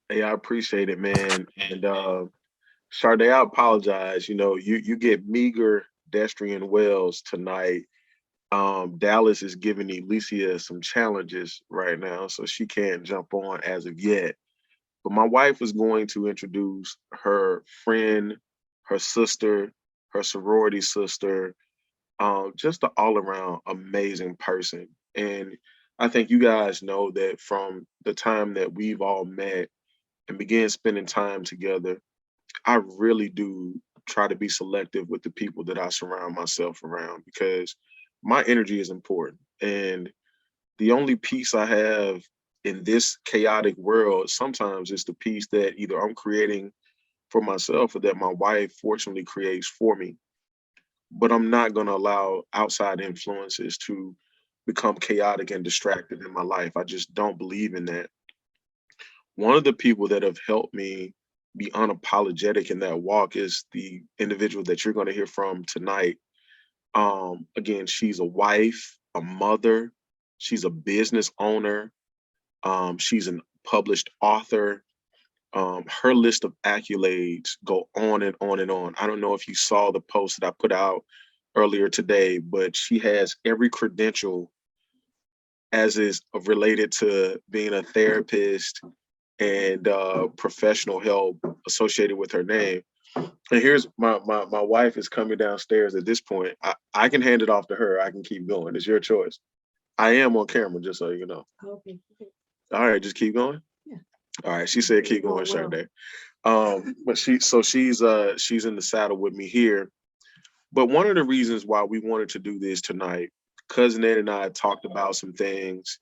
Hey, I appreciate it, man. And Sharde, I apologize. You get meager pedestrian wells tonight. Dallas is giving Alicia some challenges right now, so she can't jump on as of yet. But my wife was going to introduce her friend, her sister, her sorority sister, just an all around amazing person. And I think you guys know that from the time that we've all met and began spending time together, I really do try to be selective with the people that I surround myself around because my energy is important. And the only peace I have in this chaotic world sometimes is the peace that either I'm creating for myself or that my wife fortunately creates for me. But I'm not going to allow outside influences to become chaotic and distracted in my life. I just don't believe in that. One of the people that have helped me be unapologetic in that walk is the individual that you're going to hear from tonight. Again, she's a wife, a mother, she's a business owner, she's a published author. Her list of accolades go on and on and on. I don't know if you saw the post that I put out earlier today, but she has every credential as is related to being a therapist and professional help associated with her name. And here's my wife is coming downstairs at this point. I can hand it off to her. I can keep going. It's your choice. I am on camera, just so you know. Okay. All right, just keep going. Yeah. All right, she said keep going, Sharde. But she's in the saddle with me here. But one of the reasons why we wanted to do this tonight, cousin Ed and I talked about some things,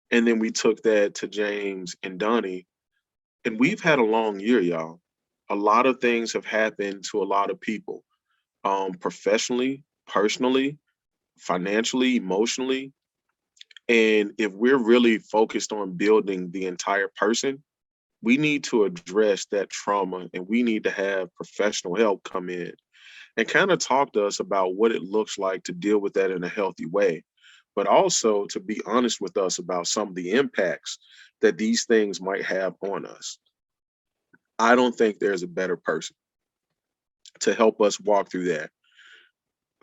and then we took that to James and Donnie, and we've had a long year, y'all. A lot of things have happened to a lot of people, professionally, personally, financially, emotionally. And if we're really focused on building the entire person, we need to address that trauma and we need to have professional help come in and kind of talk to us about what it looks like to deal with that in a healthy way, but also to be honest with us about some of the impacts that these things might have on us. I don't think there's a better person to help us walk through that.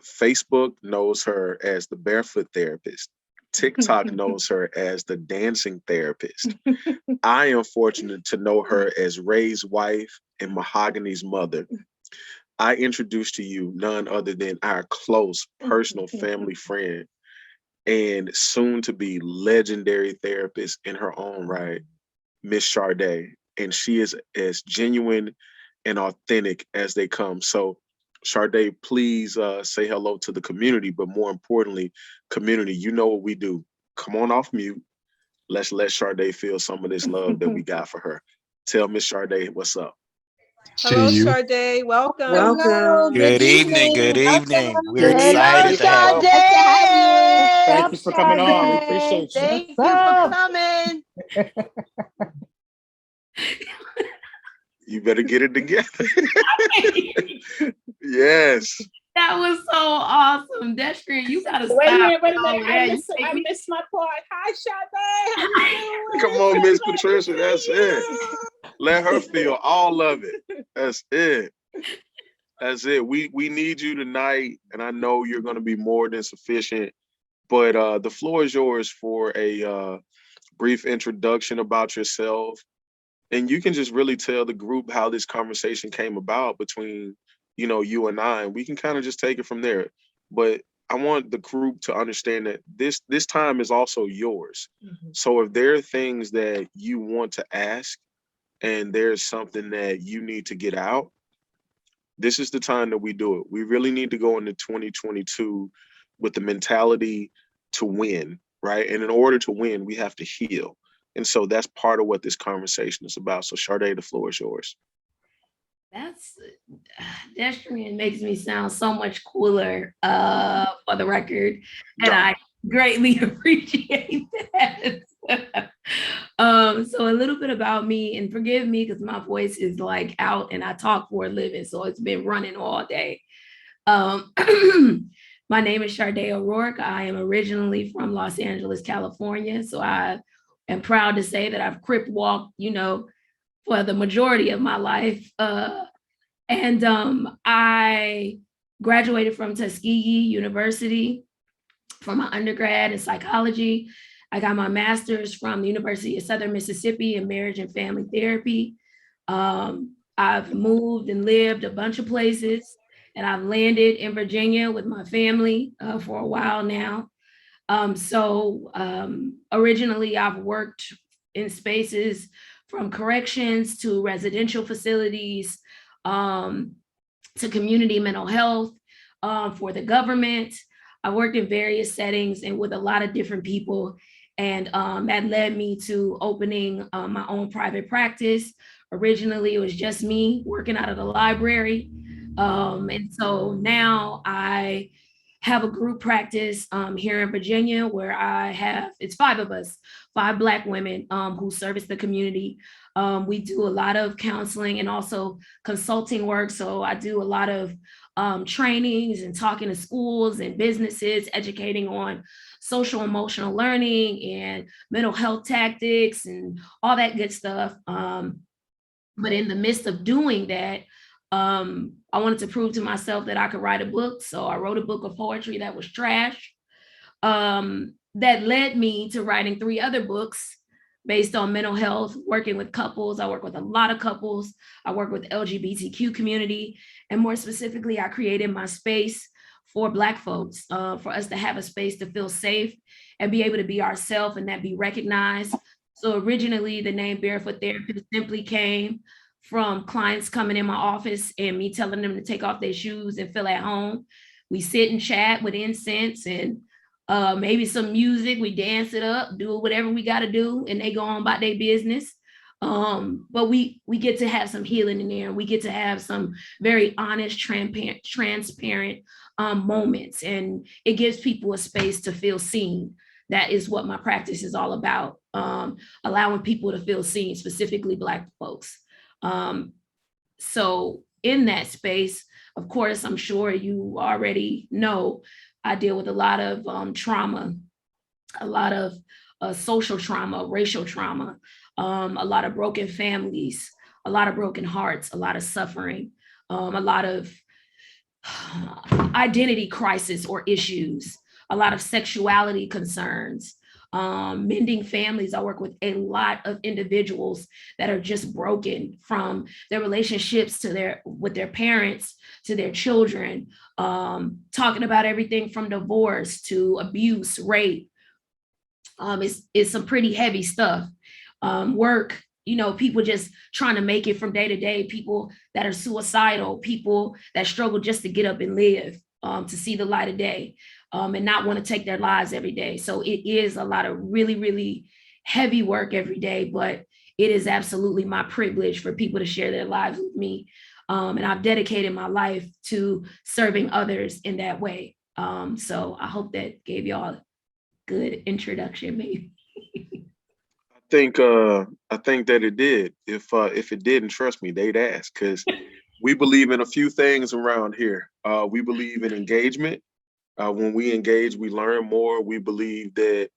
Facebook knows her as the barefoot therapist. TikTok knows her as the dancing therapist. I am fortunate to know her as Ray's wife and Mahogany's mother. I introduce to you none other than our close personal family friend and soon to be legendary therapist in her own right, Miss Sharde. And she is as genuine and authentic as they come. So, Sharde, please say hello to the community, but more importantly, community, you know what we do. Come on off mute. Let's let Sharde feel some of this love that we got for her. Tell Miss Sharde what's up. Hello, See you. Sharde. Welcome. Hello, Welcome. good Good evening. Good evening. evening. Welcome. We're Good Hello, excited evening. to have Welcome. you. Sade. Nice to have you. Thank What's you up, for coming on. We Sade? appreciate you. Thank What's you for up? coming. You better get it together. Yes. That was so awesome. Destry, you gotta Wait a stop minute, wait a all minute. of that. You take I me. missed my part. Hi, Sade. How you doing? Come on, Miss Patricia. That's it. Let her feel all of it. That's it. That's it. We need you tonight, and I know you're going to be more than sufficient. But the floor is yours for a brief introduction about yourself, and you can just really tell the group how this conversation came about between you and I, and we can kind of just take it from there. But I want the group to understand that this time is also yours. So if there are things that you want to ask, and there's something that you need to get out, this is the time that we do it. We really need to go into 2022 with the mentality to win, right? And in order to win, we have to heal. And so that's part of what this conversation is about. So Sharde, the floor is yours. That's Destry makes me sound so much cooler for the record. And I greatly appreciate that. So a little bit about me, and forgive me because my voice is like out and I talk for a living, so it's been running all day. My name is Sharde ORourke. I am originally from Los Angeles, California. So I am proud to say that I've crip walked, for the majority of my life. And I graduated from Tuskegee University for my undergrad in psychology. I got my master's from the University of Southern Mississippi in marriage and family therapy. I've moved and lived a bunch of places, and I've landed in Virginia with my family for a while now. Originally, I've worked in spaces from corrections to residential facilities, to community mental health, for the government. I worked in various settings and with a lot of different people. And that led me to opening my own private practice. Originally, it was just me working out of the library. And so now I have a group practice here in Virginia where it's 5 of us, 5 Black women who service the community. We do a lot of counseling and also consulting work. So I do a lot of trainings and talking to schools and businesses, educating on social emotional learning and mental health tactics and all that good stuff. But in the midst of doing that, I wanted to prove to myself that I could write a book. So I wrote a book of poetry that was trash. That led me to writing 3 other books based on mental health, working with couples. I work with a lot of couples. I work with LGBTQ community. And more specifically, I created my space for Black folks, for us to have a space to feel safe and be able to be ourselves and that be recognized. So originally the name Barefoot Therapist simply came from clients coming in my office and me telling them to take off their shoes and feel at home. We sit and chat with incense and maybe some music. We dance it up, do whatever we got to do, and they go on about their business. But we get to have some healing in there. We get to have some very honest, transparent moments, and it gives people a space to feel seen. That is what my practice is all about, allowing people to feel seen, specifically Black folks. So in that space, of course, I'm sure you already know, I deal with a lot of trauma, a lot of social trauma, racial trauma, a lot of broken families, a lot of broken hearts, a lot of suffering, a lot of identity crisis or issues, a lot of sexuality concerns, mending families. I work with a lot of individuals that are just broken from their relationships with their parents to their children, talking about everything from divorce to abuse, rape. It's some pretty heavy stuff. Work, people just trying to make it from day to day, people that are suicidal, people that struggle just to get up and live, to see the light of day. And not want to take their lives every day. So it is a lot of really, really heavy work every day, but it is absolutely my privilege for people to share their lives with me. And I've dedicated my life to serving others in that way. So I hope that gave y'all a good introduction, maybe. I think that it did. If it didn't, trust me, they'd ask, because we believe in a few things around here. We believe in engagement. When we engage, we learn more. We believe that,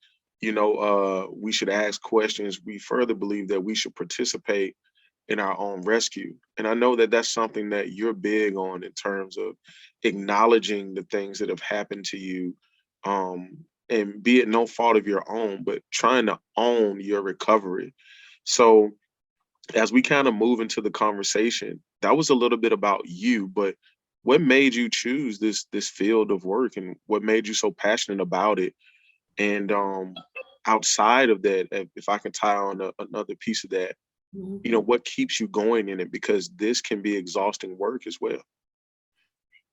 we should ask questions. We further believe that we should participate in our own rescue. And I know that that's something that you're big on in terms of acknowledging the things that have happened to you, and be it no fault of your own, but trying to own your recovery. So as we kind of move into the conversation, that was a little bit about you, but what made you choose this field of work, and what made you so passionate about it? And outside of that, if I can tie on another piece of that, what keeps you going in it? Because this can be exhausting work as well.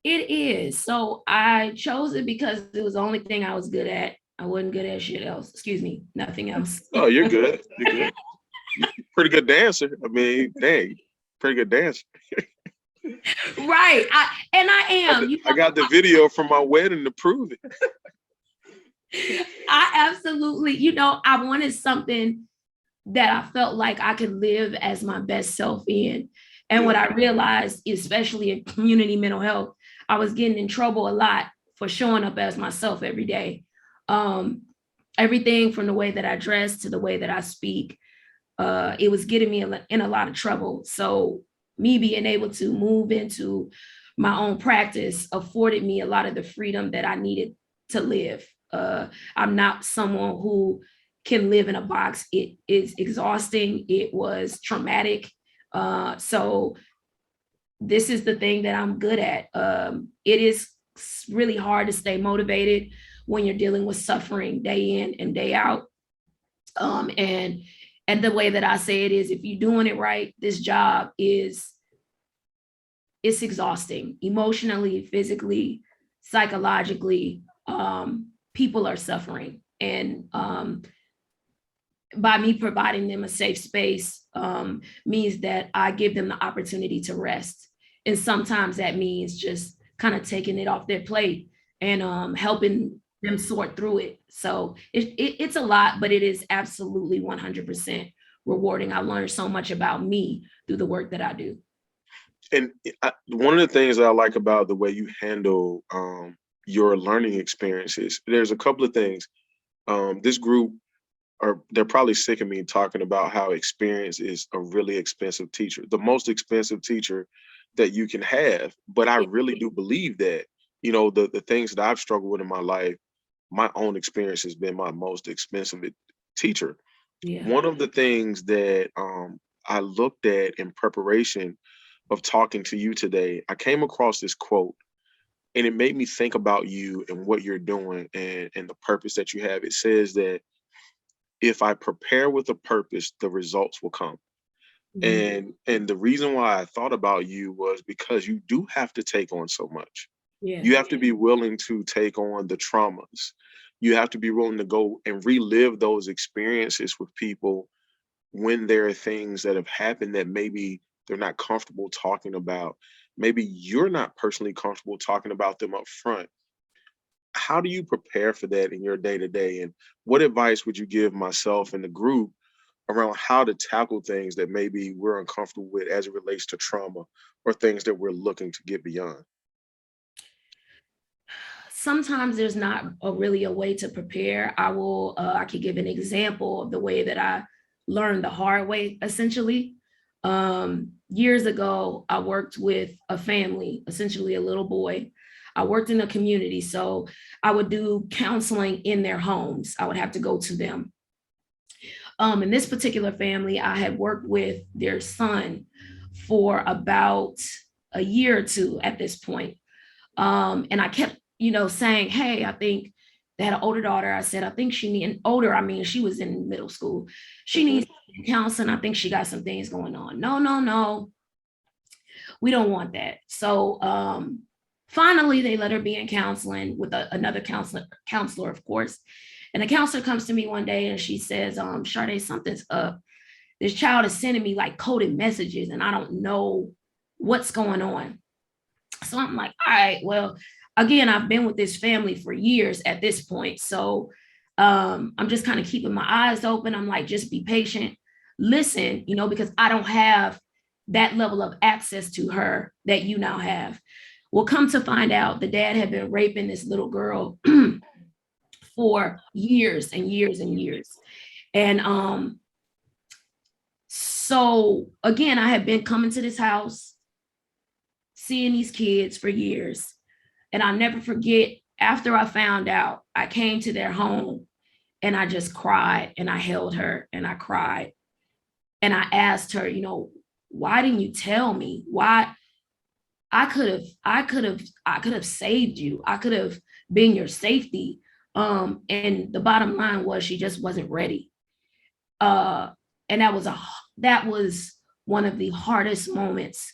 It is. So I chose it because it was the only thing I was good at. I wasn't good at shit else. Excuse me, nothing else. Oh, you're good. You're good. Pretty good dancer. I mean, dang, pretty good dancer. Right. I am. I got the video from my wedding to prove it. I absolutely, I wanted something that I felt like I could live as my best self in. And what I realized, especially in community mental health, I was getting in trouble a lot for showing up as myself every day. Everything from the way that I dress to the way that I speak it was getting me in a lot of trouble. So me being able to move into my own practice afforded me a lot of the freedom that I needed to live. I'm not someone who can live in a box. It is exhausting. It was traumatic. So this is the thing that I'm good at. It is really hard to stay motivated when you're dealing with suffering day in and day out. And the way that I say it is, if you're doing it right, this job it's exhausting emotionally, physically, psychologically. People are suffering, and by me providing them a safe space means that I give them the opportunity to rest. And sometimes that means just kind of taking it off their plate and helping them sort through it. So it's a lot, but it is absolutely 100% rewarding. I learned so much about me through the work that I do. And one of the things that I like about the way you handle your learning experiences, there's a couple of things. This group, they're probably sick of me talking about how experience is a really expensive teacher, the most expensive teacher that you can have. But I really do believe that, the things that I've struggled with in my life, my own experience has been my most expensive teacher. Yeah. One of the things that I looked at in preparation of talking to you today, I came across this quote, and it made me think about you and what you're doing and the purpose that you have. It says that if I prepare with a purpose, the results will come. Mhm. And the reason why I thought about you was because you do have to take on so much. Yeah. You have to be willing to take on the traumas. You have to be willing to go and relive those experiences with people when there are things that have happened that maybe they're not comfortable talking about. Maybe you're not personally comfortable talking about them up front. How do you prepare for that in your day to day? And what advice would you give myself and the group around how to tackle things that maybe we're uncomfortable with as it relates to trauma or things that we're looking to get beyond? Sometimes there's not really a way to prepare. I could give an example of the way that I learned the hard way, essentially. Years ago, I worked with a family, essentially a little boy. I worked in a community, so I would do counseling in their homes. I would have to go to them. In this particular family, I had worked with their son for about a year or two at this point. And I kept, saying, hey, I think they had an older daughter. I said, I think she needs older. I mean, she was in middle school. She needs counseling. I think she got some things going on. No, no, no. We don't want that. So finally, they let her be in counseling with another counselor, of course. And the counselor comes to me one day and she says, Sharde, something's up. This child is sending me like coded messages and I don't know what's going on. So I'm like, all right, well, again, I've been with this family for years at this point. So I'm just kind of keeping my eyes open. I'm like, just be patient, listen, because I don't have that level of access to her that you now have. Well, come to find out, the dad had been raping this little girl for years and years and years. And so again, I had been coming to this house, seeing these kids for years. And I'll never forget, after I found out, I came to their home and I just cried and I held her and I cried. And I asked her, why didn't you tell me? Why? I could have saved you. I could have been your safety. And the bottom line was she just wasn't ready. And that was one of the hardest moments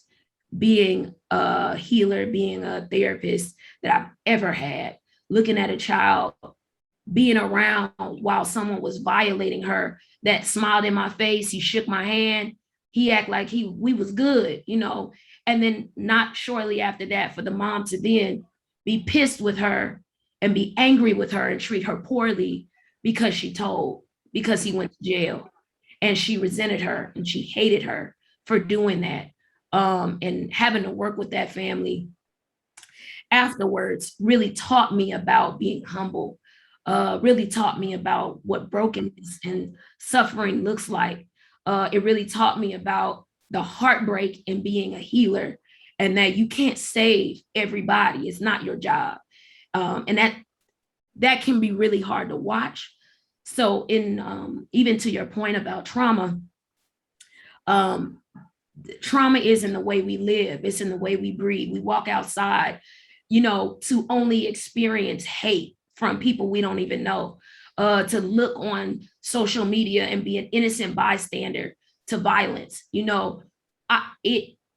being a healer, being a therapist that I've ever had, looking at a child being around while someone was violating her, that smiled in my face, he shook my hand, he acted like we was good, and then not shortly after that for the mom to then be pissed with her and be angry with her and treat her poorly because because he went to jail, and she resented her and she hated her for doing that. And having to work with that family afterwards really taught me about being humble, really taught me about what brokenness and suffering looks like. it really taught me about the heartbreak in being a healer, and that you can't save everybody. It's not your job. And that can be really hard to watch. So even to your point about trauma, trauma is in the way we live. It's in the way we breathe. We walk outside, to only experience hate from people we don't even know, to look on social media and be an innocent bystander to violence.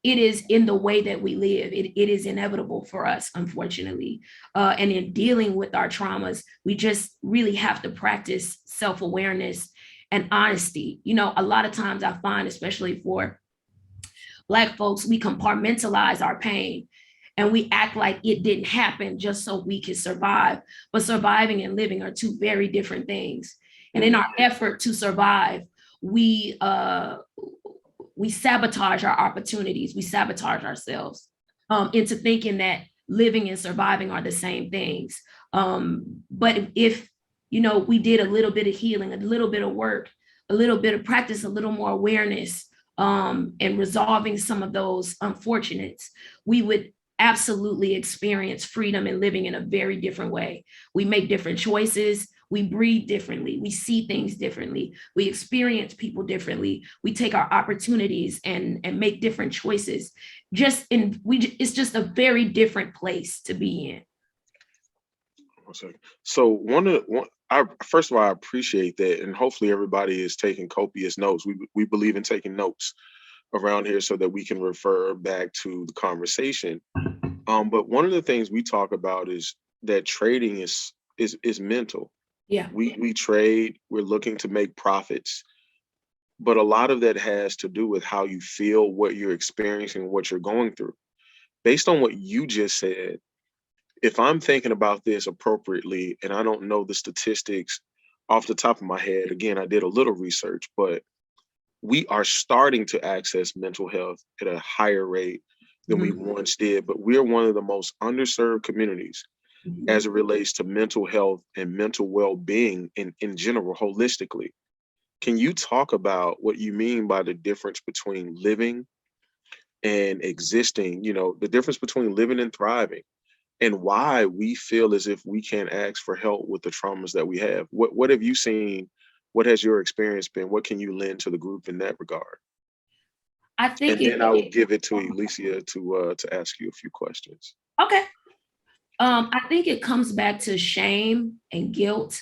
It is in the way that we live. It is inevitable for us, unfortunately. And in dealing with our traumas, we just really have to practice self-awareness and honesty. A lot of times I find, especially for Black folks, we compartmentalize our pain and we act like it didn't happen just so we can survive. But surviving and living are two very different things. And in our effort to survive, we sabotage our opportunities. We sabotage ourselves into thinking that living and surviving are the same things. But if, we did a little bit of healing, a little bit of work, a little bit of practice, a little more awareness, and resolving some of those unfortunates, we would absolutely experience freedom and living in a very different way. We make different choices. We breathe differently. We see things differently. We experience people differently. We take our opportunities and make different choices. It's just a very different place to be in. So first of all, I appreciate that, and hopefully everybody is taking copious notes. We believe in taking notes around here so that we can refer back to the conversation. But one of the things we talk about is that trading is mental. Yeah. We trade, we're looking to make profits, but a lot of that has to do with how you feel, what you're experiencing, what you're going through. Based on what you just said, if I'm thinking about this appropriately, and I don't know the statistics off the top of my head, again, I did a little research, but we are starting to access mental health at a higher rate than we once did, but we're one of the most underserved communities as it relates to mental health and mental well-being in general, holistically. Can you talk about what you mean by the difference between living and existing, the difference between living and thriving, and why we feel as if we can't ask for help with the traumas that we have? What have you seen? What has your experience been? What can you lend to the group in that regard? I think and then I will give it to Alicia to ask you a few questions. Okay. I think it comes back to shame and guilt.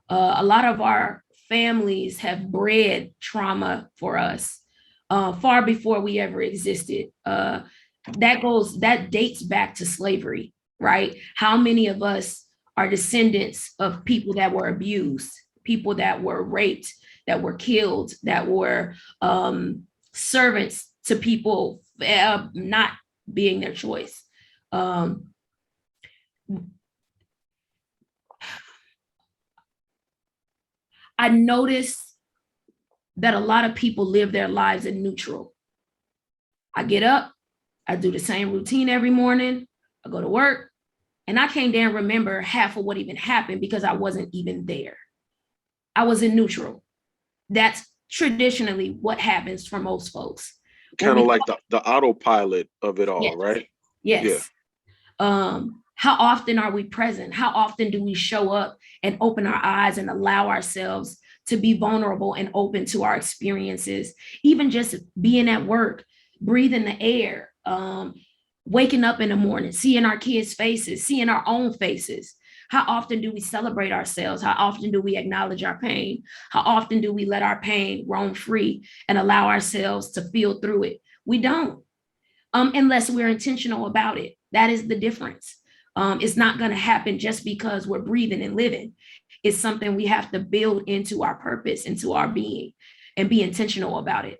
A lot of our families have bred trauma for us far before we ever existed. That dates back to slavery, right? How many of us are descendants of people that were abused, people that were raped, that were killed, that were servants to people not being their choice? I notice that a lot of people live their lives in neutral. I get up, I do the same routine every morning, I go to work, and I can't damn remember half of what even happened because I wasn't even there. I was in neutral. That's traditionally what happens for most folks. Kind of like the autopilot of it all, yes. Right? Yes. Yeah. How often are we present? How often do we show up and open our eyes and allow ourselves to be vulnerable and open to our experiences? Even just being at work, breathing the air, waking up in the morning, seeing our kids' faces, seeing our own faces. How often do we celebrate ourselves? How often do we acknowledge our pain? How often do we let our pain roam free and allow ourselves to feel through it? We don't, unless we're intentional about it. That is the difference. It's not going to happen just because we're breathing and living. It's something we have to build into our purpose, into our being, and be intentional about it.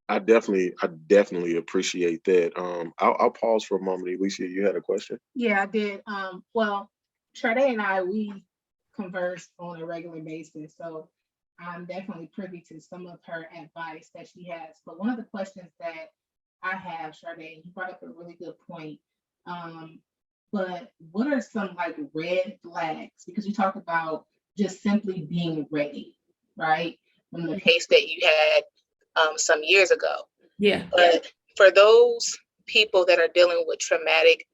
I definitely appreciate that. I'll pause for a moment. Alicia, you had a question? Yeah, I did. Well, Sharde and I, we converse on a regular basis, so I'm definitely privy to some of her advice that she has. But one of the questions that I have, Sharde, and you brought up a really good point. But what are some red flags? Because you talked about just simply being ready, right? from the case that you had some years ago. Yeah. But for those people that are dealing with traumatic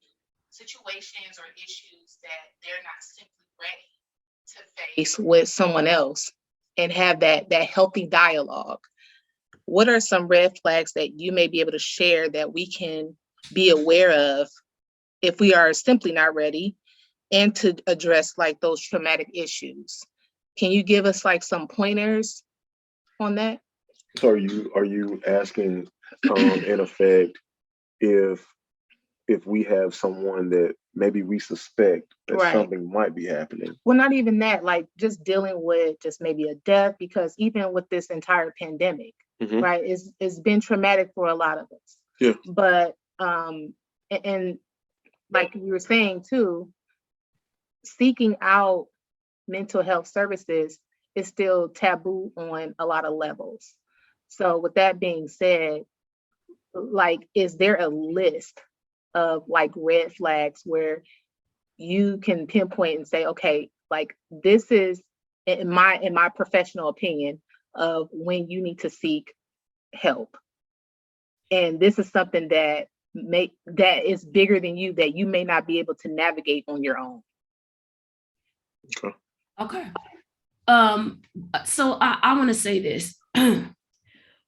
situations or issues that they're not simply ready to face with someone else and have that healthy dialogue, what are some red flags that you may be able to share that we can be aware of if we are simply not ready and to address like those traumatic issues? Can you give us like some pointers on that? So are you asking, in effect, if we have someone that maybe we suspect that Right. something might be happening? Well, not even that, like just dealing with just maybe a death, because even with this entire pandemic, Mhm. right, it's been traumatic for a lot of us. Yeah. But and like you were saying too, seeking out mental health services is still taboo on a lot of levels. So with that being said, like, is there a list of like red flags where you can pinpoint and say, okay, like this is in my professional opinion of when you need to seek help, and this is something that is bigger than you, that you may not be able to navigate on your own? Okay. So I want to say this.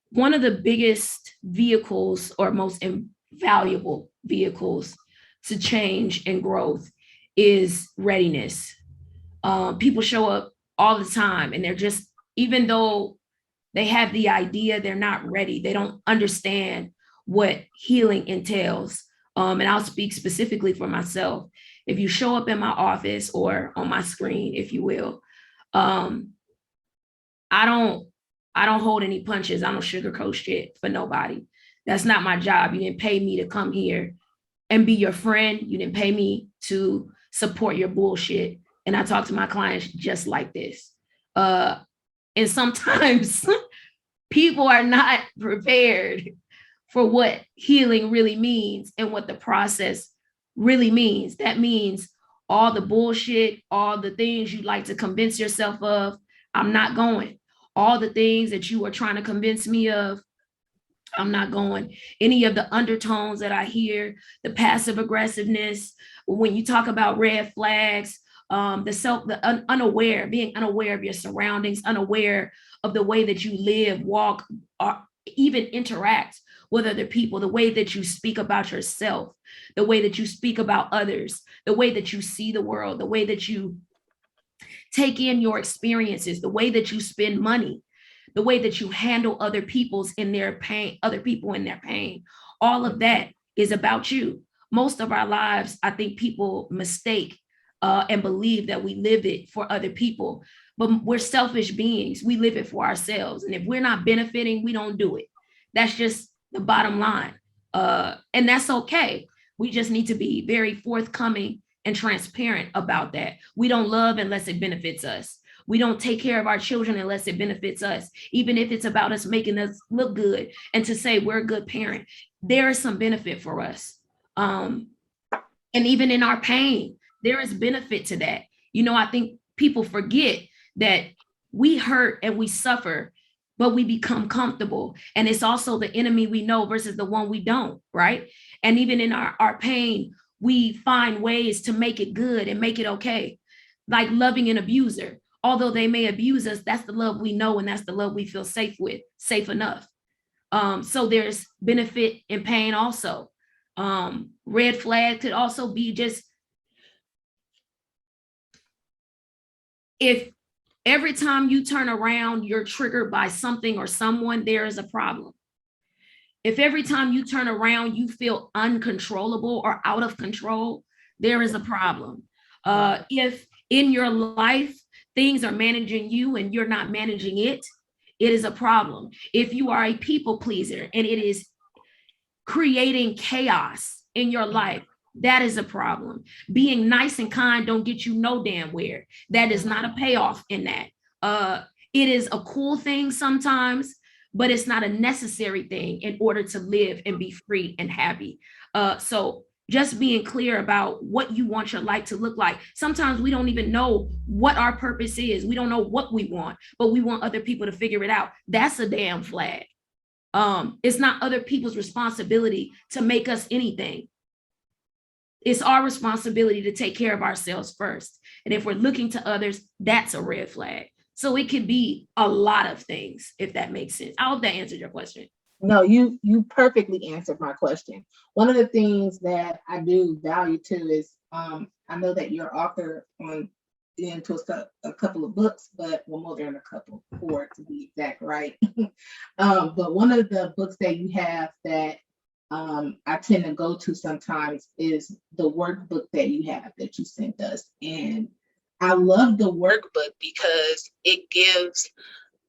One of the biggest vehicles or most invaluable vehicles to change and growth is readiness. People show up all the time and they're just, even though they have the idea, they're not ready. They don't understand what healing entails. And I'll speak specifically for myself. If you show up in my office or on my screen, if you will, I don't hold any punches. I don't sugarcoat shit for nobody. That's not my job. You didn't pay me to come here and be your friend. You didn't pay me to support your bullshit. And I talk to my clients just like this. And sometimes people are not prepared for what healing really means and what the process really means. That means all the bullshit, all the things you like to convince yourself of, I'm not going. All the things that you are trying to convince me of, I'm not going. Any of the undertones that I hear, the passive aggressiveness, when you talk about red flags, unaware, being unaware of your surroundings, unaware of the way that you live, walk, or even interact with other people, the way that you speak about yourself, the way that you speak about others, the way that you see the world, the way that you take in your experiences, the way that you spend money, the way that you handle other people's in their pain, other people in their pain. All of that is about you. Most of our lives, I think people mistake and believe that we live it for other people, but we're selfish beings. We live it for ourselves. And if we're not benefiting, we don't do it. That's just the bottom line. And that's okay. We just need to be very forthcoming and transparent about that. We don't love unless it benefits us. We don't take care of our children unless it benefits us, even if it's about us making us look good and to say we're a good parent. There is some benefit for us. And even in our pain, there is benefit to that. You know, I think people forget that we hurt and we suffer, but we become comfortable. And it's also the enemy we know versus the one we don't, right? And even in our pain, we find ways to make it good and make it okay. Like loving an abuser. Although they may abuse us, that's the love we know, and that's the love we feel safe with, safe enough. So there's benefit in pain also. Red flag could also be just if every time you turn around, you're triggered by something or someone, there is a problem. If every time you turn around, you feel uncontrollable or out of control, there is a problem. If in your life, things are managing you and you're not managing it, it is a problem. If you are a people pleaser and it is creating chaos in your life, that is a problem. Being nice and kind don't get you no damn where. That is not a payoff in that. It is a cool thing sometimes, but it's not a necessary thing in order to live and be free and happy. So Just being clear about what you want your life to look like. Sometimes we don't even know what our purpose is. We don't know what we want, but we want other people to figure it out. That's a damn flag. It's not other people's responsibility to make us anything. It's our responsibility to take care of ourselves first. And if we're looking to others, that's a red flag. So it could be a lot of things, if that makes sense. I hope that answered your question. No, you perfectly answered my question. One of the things that I do value too is I know that you're author on into a couple of books, but well, more than a couple, 4 to be exact, right? But one of the books that you have that I tend to go to sometimes is the workbook that you have that you sent us. And I love the workbook because it gives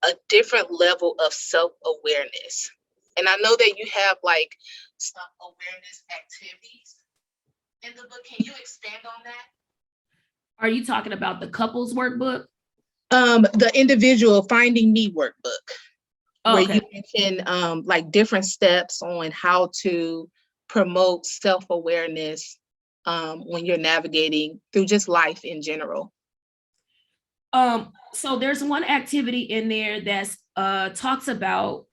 a different level of self-awareness. And I know that you have like some awareness activities in the book. Can you expand on that? Are you talking about the couples workbook? The individual Finding Me workbook, where Okay. you mention like different steps on how to promote self-awareness when you're navigating through just life in general. So there's one activity in there that's talks about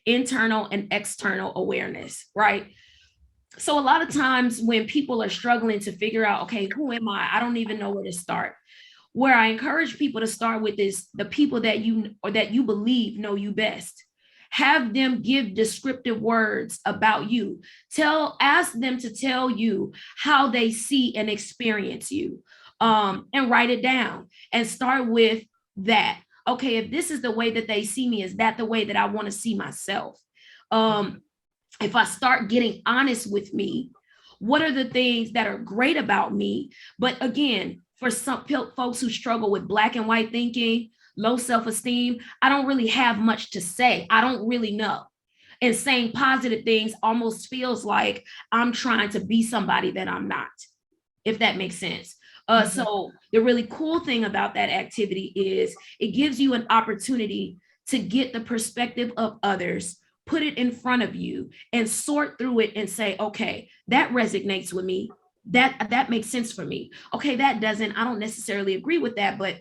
internal and external awareness, right? So a lot of times when people are struggling to figure out, okay, who am I? I don't even know where to start. Where I encourage people to start with is the people that you believe know you best. Have them give descriptive words about you. Ask them to tell you how they see and experience you, and write it down and start with that. Okay, if this is the way that they see me, is that the way that I want to see myself? If I start getting honest with me, what are the things that are great about me? But again, for some folks who struggle with black and white thinking, low self-esteem, I don't really have much to say. I don't really know. And saying positive things almost feels like I'm trying to be somebody that I'm not, if that makes sense. So the really cool thing about that activity is it gives you an opportunity to get the perspective of others, put it in front of you and sort through it and say, okay, that resonates with me. That makes sense for me. Okay, that doesn't. I don't necessarily agree with that, but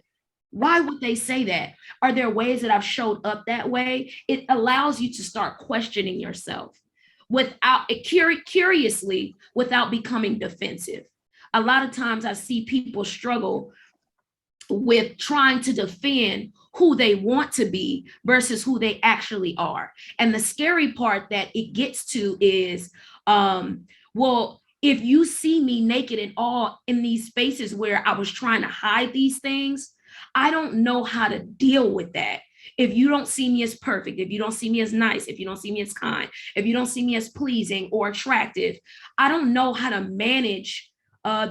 why would they say that? Are there ways that I've showed up that way? It allows you to start questioning yourself without curiously, without becoming defensive. A lot of times I see people struggle with trying to defend who they want to be versus who they actually are. And the scary part that it gets to is, well, if you see me naked and all in these spaces where I was trying to hide these things, I don't know how to deal with that. If you don't see me as perfect, if you don't see me as nice, if you don't see me as kind, if you don't see me as pleasing or attractive, I don't know how to manage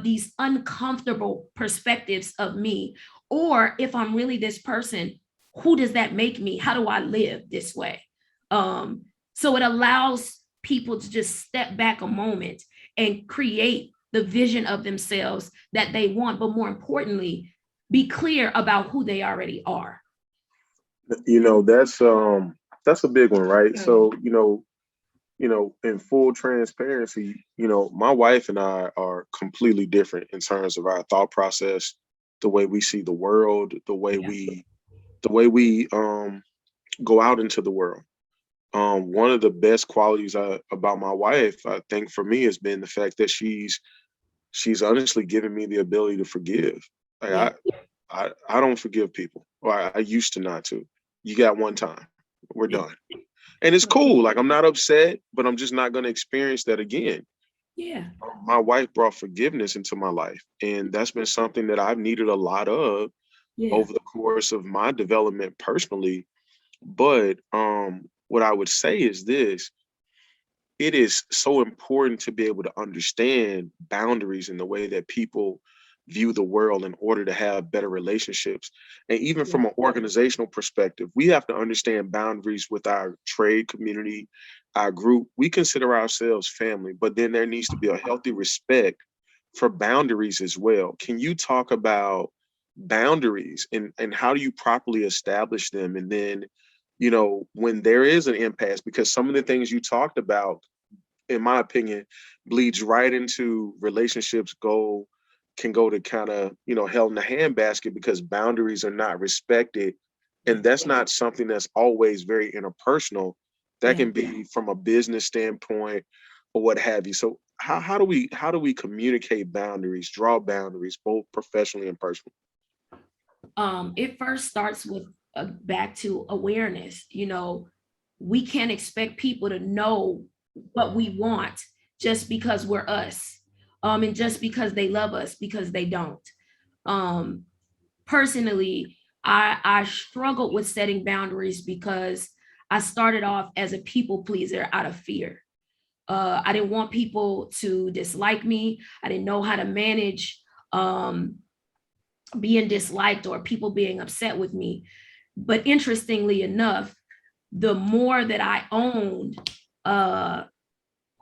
these uncomfortable perspectives of me. Or if I'm really this person, who does that make me? How do I live this way? So it allows people to just step back a moment and create the vision of themselves that they want, but more importantly, be clear about who they already are. You know, that's a big one, right? So, in full transparency, my wife and I are completely different in terms of our thought process, the way we see the world, the way we go out into the world. One of the best qualities about my wife, I think for me, has been the fact that she's honestly given me the ability to forgive. Like Yeah. I don't forgive people, or I used to not to. You got one time, we're done. And it's cool. Like I'm not upset, but I'm just not going to experience that again. Yeah. My wife brought forgiveness into my life, and that's been something that I've needed a lot of Yeah. over the course of my development personally. But what I would say is this: it is so important to be able to understand boundaries in the way that people view the world in order to have better relationships. And even from an organizational perspective, we have to understand boundaries with our trade community, our group. We consider ourselves family, but then there needs to be a healthy respect for boundaries as well. Can you talk about boundaries and how do you properly establish them? And then, when there is an impasse, because some of the things you talked about in my opinion, bleeds right into relationships can go to kind of, hell in the handbasket because boundaries are not respected. And that's not something that's always very interpersonal. That Yeah. can be from a business standpoint or what have you. So how do we communicate boundaries, draw boundaries, both professionally and personally? It first starts with back to awareness. We can't expect people to know what we want just because we're us, and just because they love us, because they don't. Um, Personally, I struggled with setting boundaries because I started off as a people pleaser out of fear. I didn't want people to dislike me. I didn't know how to manage um, being disliked or people being upset with me. But interestingly enough, the more that I owned uh,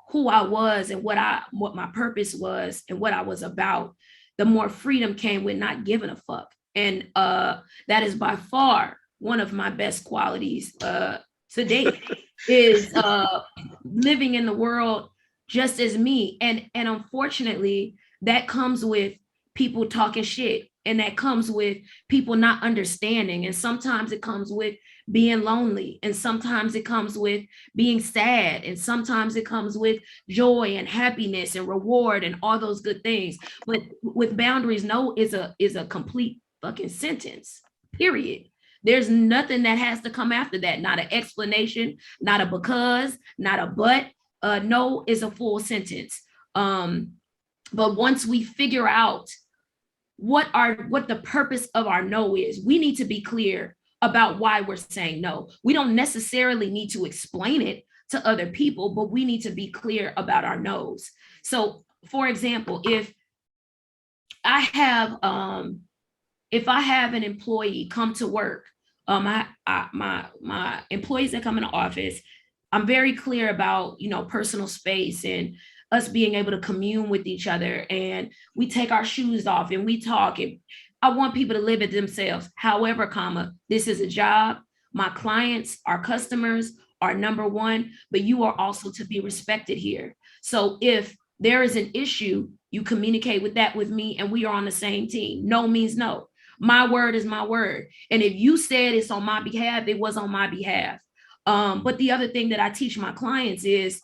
who I was and what my purpose was and what I was about, the more freedom came with not giving a fuck. And that is by far one of my best qualities to date is living in the world just as me. And unfortunately, that comes with people talking shit, and that comes with people not understanding, and sometimes it comes with being lonely, and sometimes it comes with being sad, and sometimes it comes with joy and happiness and reward and all those good things. But with boundaries, no is a complete fucking sentence, period. There's nothing that has to come after that. Not an explanation, not a because, not a but. No is a full sentence. But once we figure out what the purpose of our no is, we need to be clear about why we're saying no. We don't necessarily need to explain it to other people, but we need to be clear about our no's. So, for example, I have if I have an employee come to work, my employees that come in the office, I'm very clear about personal space and us being able to commune with each other, and we take our shoes off and we talk. And I want people to live it themselves. However, this is a job. My clients, our customers are number one, but you are also to be respected here. So if there is an issue, you communicate with me, and we are on the same team. No means no. My word is my word. And if you said it's on my behalf, it was on my behalf. But the other thing that I teach my clients is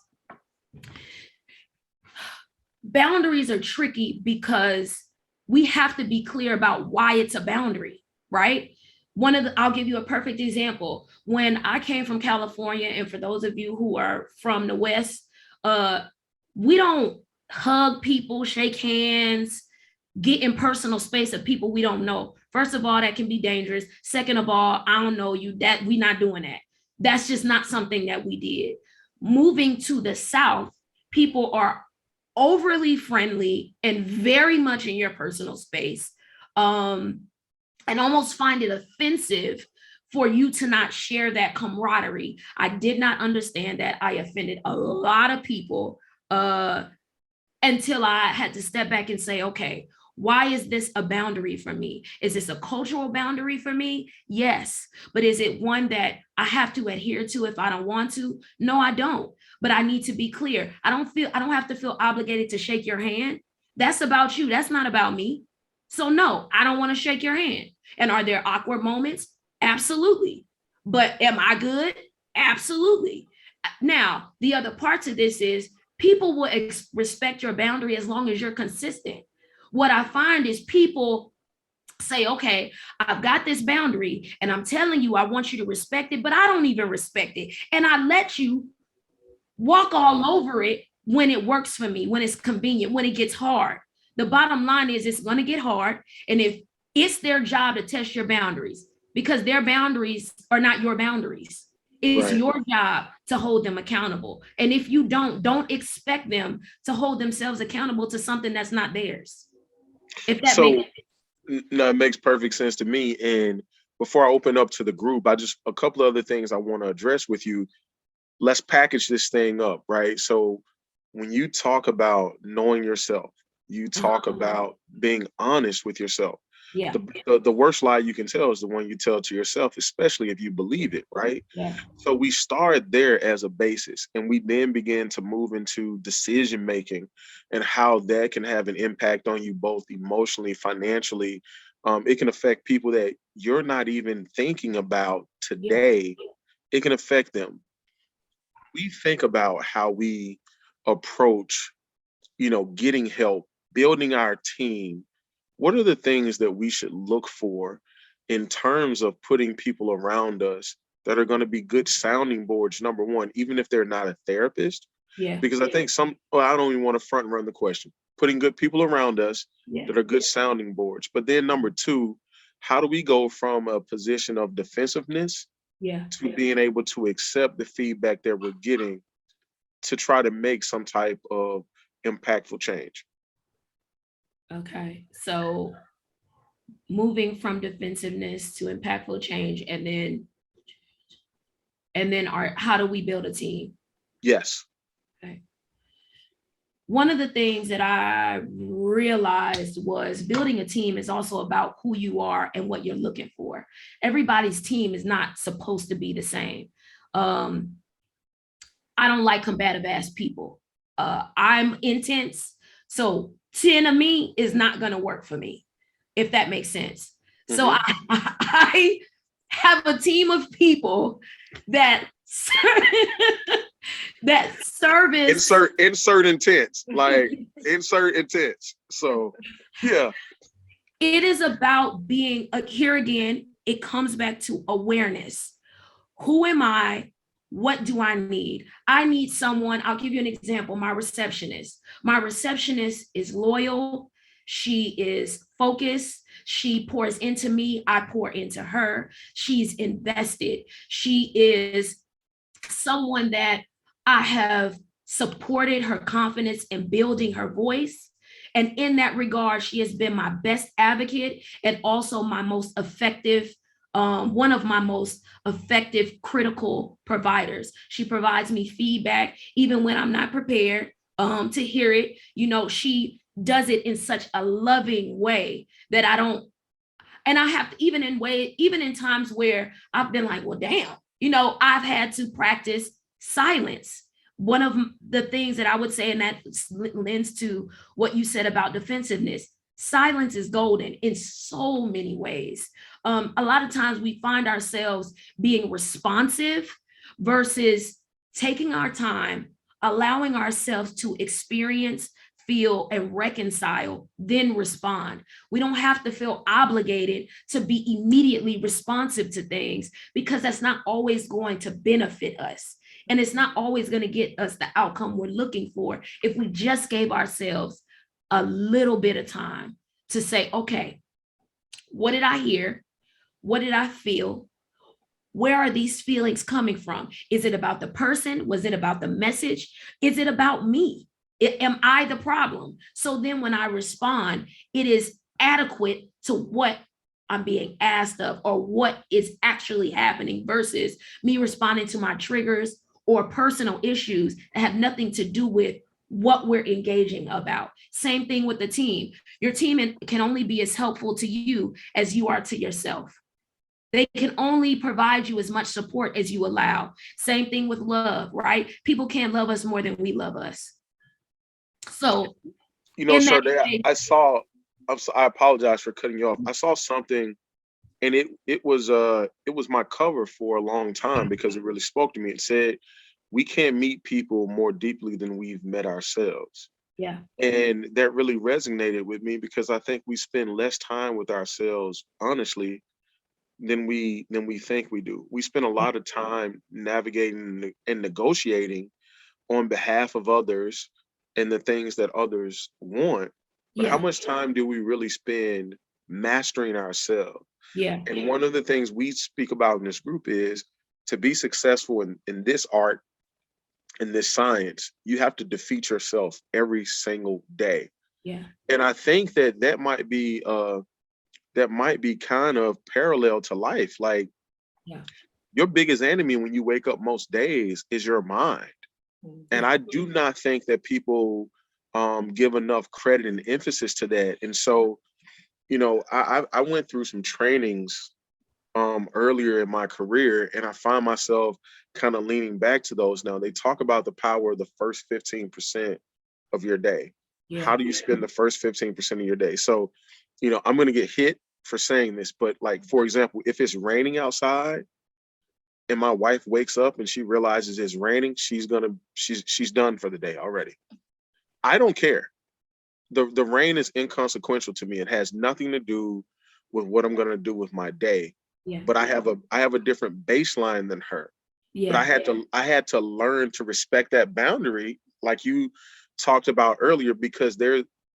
boundaries are tricky because we have to be clear about why it's a boundary, right? I'll give you a perfect example. When I came from California, and for those of you who are from the West, we don't hug people, shake hands, get in personal space of people we don't know. First of all, that can be dangerous. Second of all, I don't know you. That we're not doing that. That's just not something that we did. Moving to the South, people are overly friendly and very much in your personal space, and almost find it offensive for you to not share that camaraderie. I did not understand that. I offended a lot of people until I had to step back and say, okay, why is this a boundary for me? Is this a cultural boundary for me? Yes. But is it one that I have to adhere to if I don't want to? No, I don't. But I need to be clear. I don't have to feel obligated to shake your hand. That's about you. That's not about me. So no, I don't want to shake your hand. And are there awkward moments? Absolutely. But am I good? Absolutely. Now, the other part to this is people will respect your boundary as long as you're consistent. What I find is people say, okay, I've got this boundary and I'm telling you, I want you to respect it, but I don't even respect it. And I let you walk all over it when it works for me, when it's convenient, when it gets hard. The bottom line is it's going to get hard. And if it's their job to test your boundaries, because their boundaries are not your boundaries. It's Right. your job to hold them accountable. And if you don't expect them to hold themselves accountable to something that's not theirs. If that So makes no, it makes perfect sense to me. And before I open up to the group, a couple of other things I want to address with you. Let's package this thing up, right? So when you talk about knowing yourself, you talk uh-huh. about being honest with yourself. Yeah. The worst lie you can tell is the one you tell to yourself, especially if you believe it, right? Yeah. So we start there as a basis, and we then begin to move into decision making and how that can have an impact on you both emotionally, financially. It can affect people that you're not even thinking about Yeah. today. It can affect them. We think about how we approach, getting help, building our team. What are the things that we should look for in terms of putting people around us that are going to be good sounding boards, number one, even if they're not a therapist? Yeah. Because I think well, I don't even want to front run the question. Putting good people around us Yeah. that are good sounding boards. But then number two, how do we go from a position of defensiveness Yeah. to being able to accept the feedback that we're getting to try to make some type of impactful change? Okay. So moving from defensiveness to impactful change, and then how do we build a team? Yes. Okay. One of the things that I realized was building a team is also about who you are and what you're looking for. Everybody's team is not supposed to be the same. I don't like combative ass people. I'm intense. So 10 of me is not going to work for me, if that makes sense. So I have a team of people that that service. Insert intense, like insert intense. So yeah. It is about being here again. It comes back to awareness. Who am I? What do I need? I need someone. I'll give you an example. My receptionist. My receptionist is loyal. She is focused. She pours into me. I pour into her. She's invested. She is someone that I have supported her confidence in building her voice. And in that regard, she has been my best advocate and also my most effective, one of my most effective critical providers. She provides me feedback even when I'm not prepared to hear it. She does it in such a loving way that I don't, and I have to, even in times where I've been like, well, damn, I've had to practice silence. One of the things that I would say, and that lends to what you said about defensiveness, silence is golden in so many ways. A lot of times we find ourselves being responsive versus taking our time, allowing ourselves to experience, feel, and reconcile, then respond. We don't have to feel obligated to be immediately responsive to things because that's not always going to benefit us. And it's not always going to get us the outcome we're looking for if we just gave ourselves a little bit of time to say, okay, what did I hear? What did I feel? Where are these feelings coming from? Is it about the person? Was it about the message? Is it about me? Am I the problem? So then when I respond, it is adequate to what I'm being asked of or what is actually happening versus me responding to my triggers or personal issues that have nothing to do with what we're engaging about. Same thing with the team. Your team can only be as helpful to you as you are to yourself. They can only provide you as much support as you allow. Same thing with love, right? People can't love us more than we love us. So, Sharde, I apologize for cutting you off. I saw something, and it was my cover for a long time because it really spoke to me. It said, we can't meet people more deeply than we've met ourselves. yeah. And that really resonated with me because I think we spend less time with ourselves, honestly, than we think we do. We spend a lot of time navigating and negotiating on behalf of others and the things that others want. But how Yeah. much time do we really spend mastering ourselves? Yeah. And one of the things we speak about in this group is to be successful in this art, in this science, you have to defeat yourself every single day. Yeah. And I think that might be kind of parallel to life. Like, Yeah. your biggest enemy when you wake up most days is your mind. And I do not think that people give enough credit and emphasis to that. And so I went through some trainings earlier in my career, and I find myself kind of leaning back to those now. They talk about the power of the first 15% of your day. Yeah. How do you spend the first 15% of your day? So, I'm going to get hit for saying this, but like, for example, if it's raining outside and my wife wakes up and she realizes it's raining, she's done for the day already. I don't care. The rain is inconsequential to me. It has nothing to do with what I'm going to do with my day. Yeah. But I have a different baseline than her. But Yeah. I had to learn to respect that boundary, like you talked about earlier, because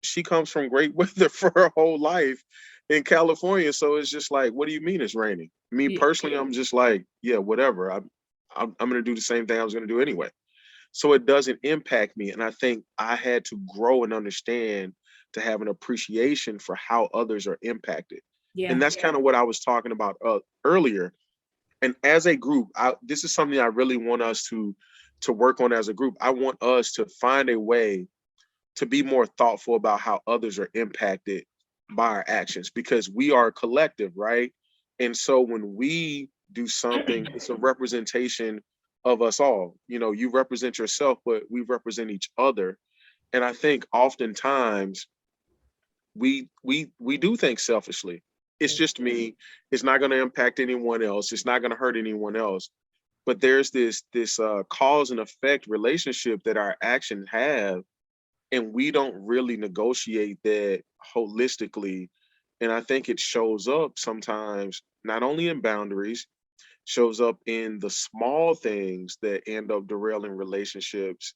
she comes from great weather for her whole life in California. So it's just like, what do you mean it's raining? Me Yeah. personally, I'm just like, yeah, whatever. I'm gonna do the same thing I was gonna do anyway. So it doesn't impact me. And I think I had to grow and understand to have an appreciation for how others are impacted. Yeah. And that's kind of what I was talking about earlier. And as a group, this is something I really want us to work on as a group. I want us to find a way to be more thoughtful about how others are impacted by our actions, because we are a collective, right? And so when we do something, it's a representation of us all. You represent yourself, but we represent each other. And I think oftentimes we do think selfishly. It's just me. It's not going to impact anyone else. It's not going to hurt anyone else. But there's this cause and effect relationship that our actions have, and we don't really negotiate that holistically. And I think it shows up sometimes not only in boundaries, shows up in the small things that end up derailing relationships,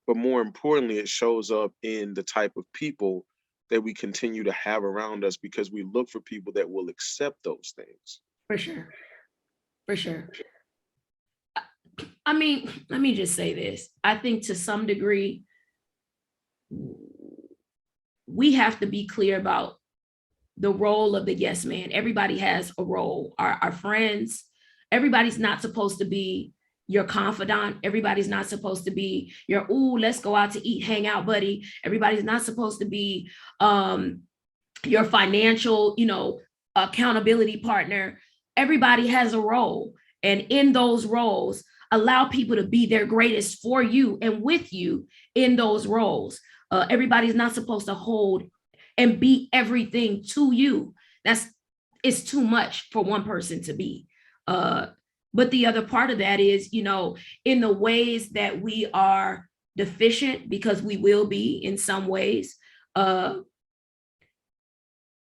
but more importantly, it shows up in the type of people that we continue to have around us, because we look for people that will accept those things. For sure. For sure. I mean, let me just say this. I think to some degree, we have to be clear about the role of the yes man. Everybody has a role. Our friends, everybody's not supposed to be your confidant. Everybody's not supposed to be your, ooh, let's go out to eat, hang out, buddy. Everybody's not supposed to be your financial, accountability partner. Everybody has a role. And in those roles, allow people to be their greatest for you and with you in those roles. Everybody's not supposed to hold and be everything to you. It's too much for one person to be. But the other part of that is, in the ways that we are deficient, because we will be in some ways,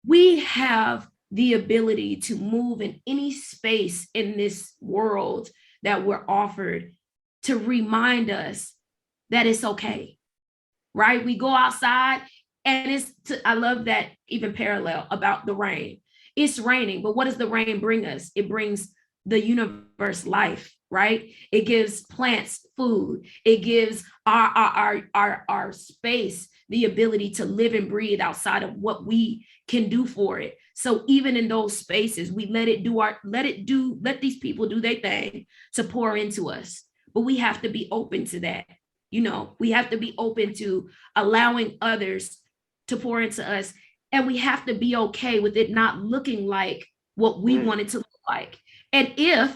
we have the ability to move in any space in this world that we're offered, to remind us that it's okay, right? We go outside and I love that even parallel about the rain. It's raining, but what does the rain bring us? It brings the universe life, right? It gives plants food. It gives our space the ability to live and breathe outside of what we can do for it. So even in those spaces, we let these people do their thing to pour into us. But we have to be open to that. We have to be open to allowing others to pour into us. And we have to be okay with it not looking like what we want it to look like. And if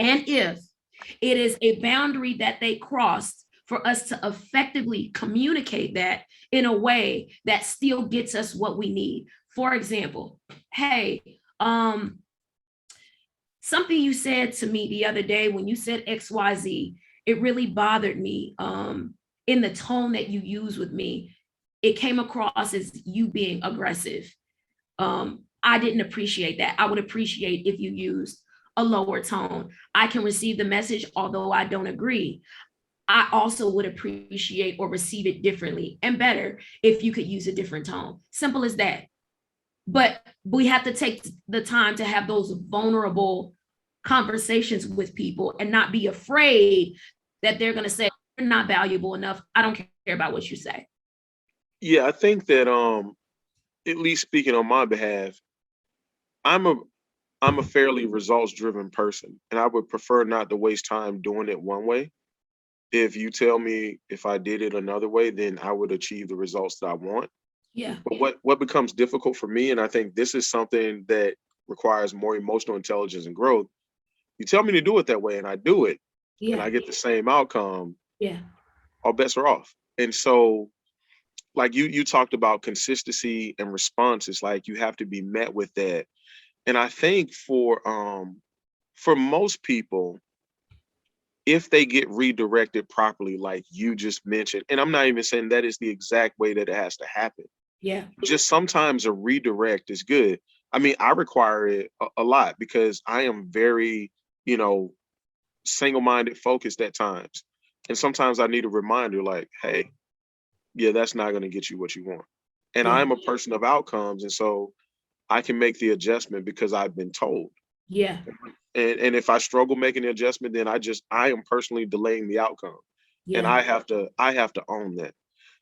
it is a boundary that they crossed, for us to effectively communicate that in a way that still gets us what we need. For example, hey, something you said to me the other day when you said XYZ, it really bothered me. In the tone that you use with me, it came across as you being aggressive. I didn't appreciate that. I would appreciate if you used a lower tone. I can receive the message, although I don't agree. I also would appreciate or receive it differently and better if you could use a different tone. Simple as that. But we have to take the time to have those vulnerable conversations with people and not be afraid that they're going to say, you're not valuable enough. I don't care about what you say. Yeah, I think that at least speaking on my behalf, I'm a fairly results driven person, and I would prefer not to waste time doing it one way. If you tell me if I did it another way, then I would achieve the results that I want. Yeah. But what becomes difficult for me, and I think this is something that requires more emotional intelligence and growth. You tell me to do it that way, and I do it, and Yeah. I get the same outcome. Yeah. All bets are off. And so, like you talked about consistency and responses, like you have to be met with that. And I think for most people, if they get redirected properly, like you just mentioned, and I'm not even saying that is the exact way that it has to happen. Yeah. Just sometimes a redirect is good. I mean, I require it a lot because I am very, you know, single-minded focused at times. And sometimes I need a reminder like, hey, yeah, that's not going to get you what you want. And Yeah. I'm a person of outcomes. And so I can make the adjustment because I've been told. Yeah. And if I struggle making the adjustment, then I am personally delaying the outcome. And Yeah. I have to own that.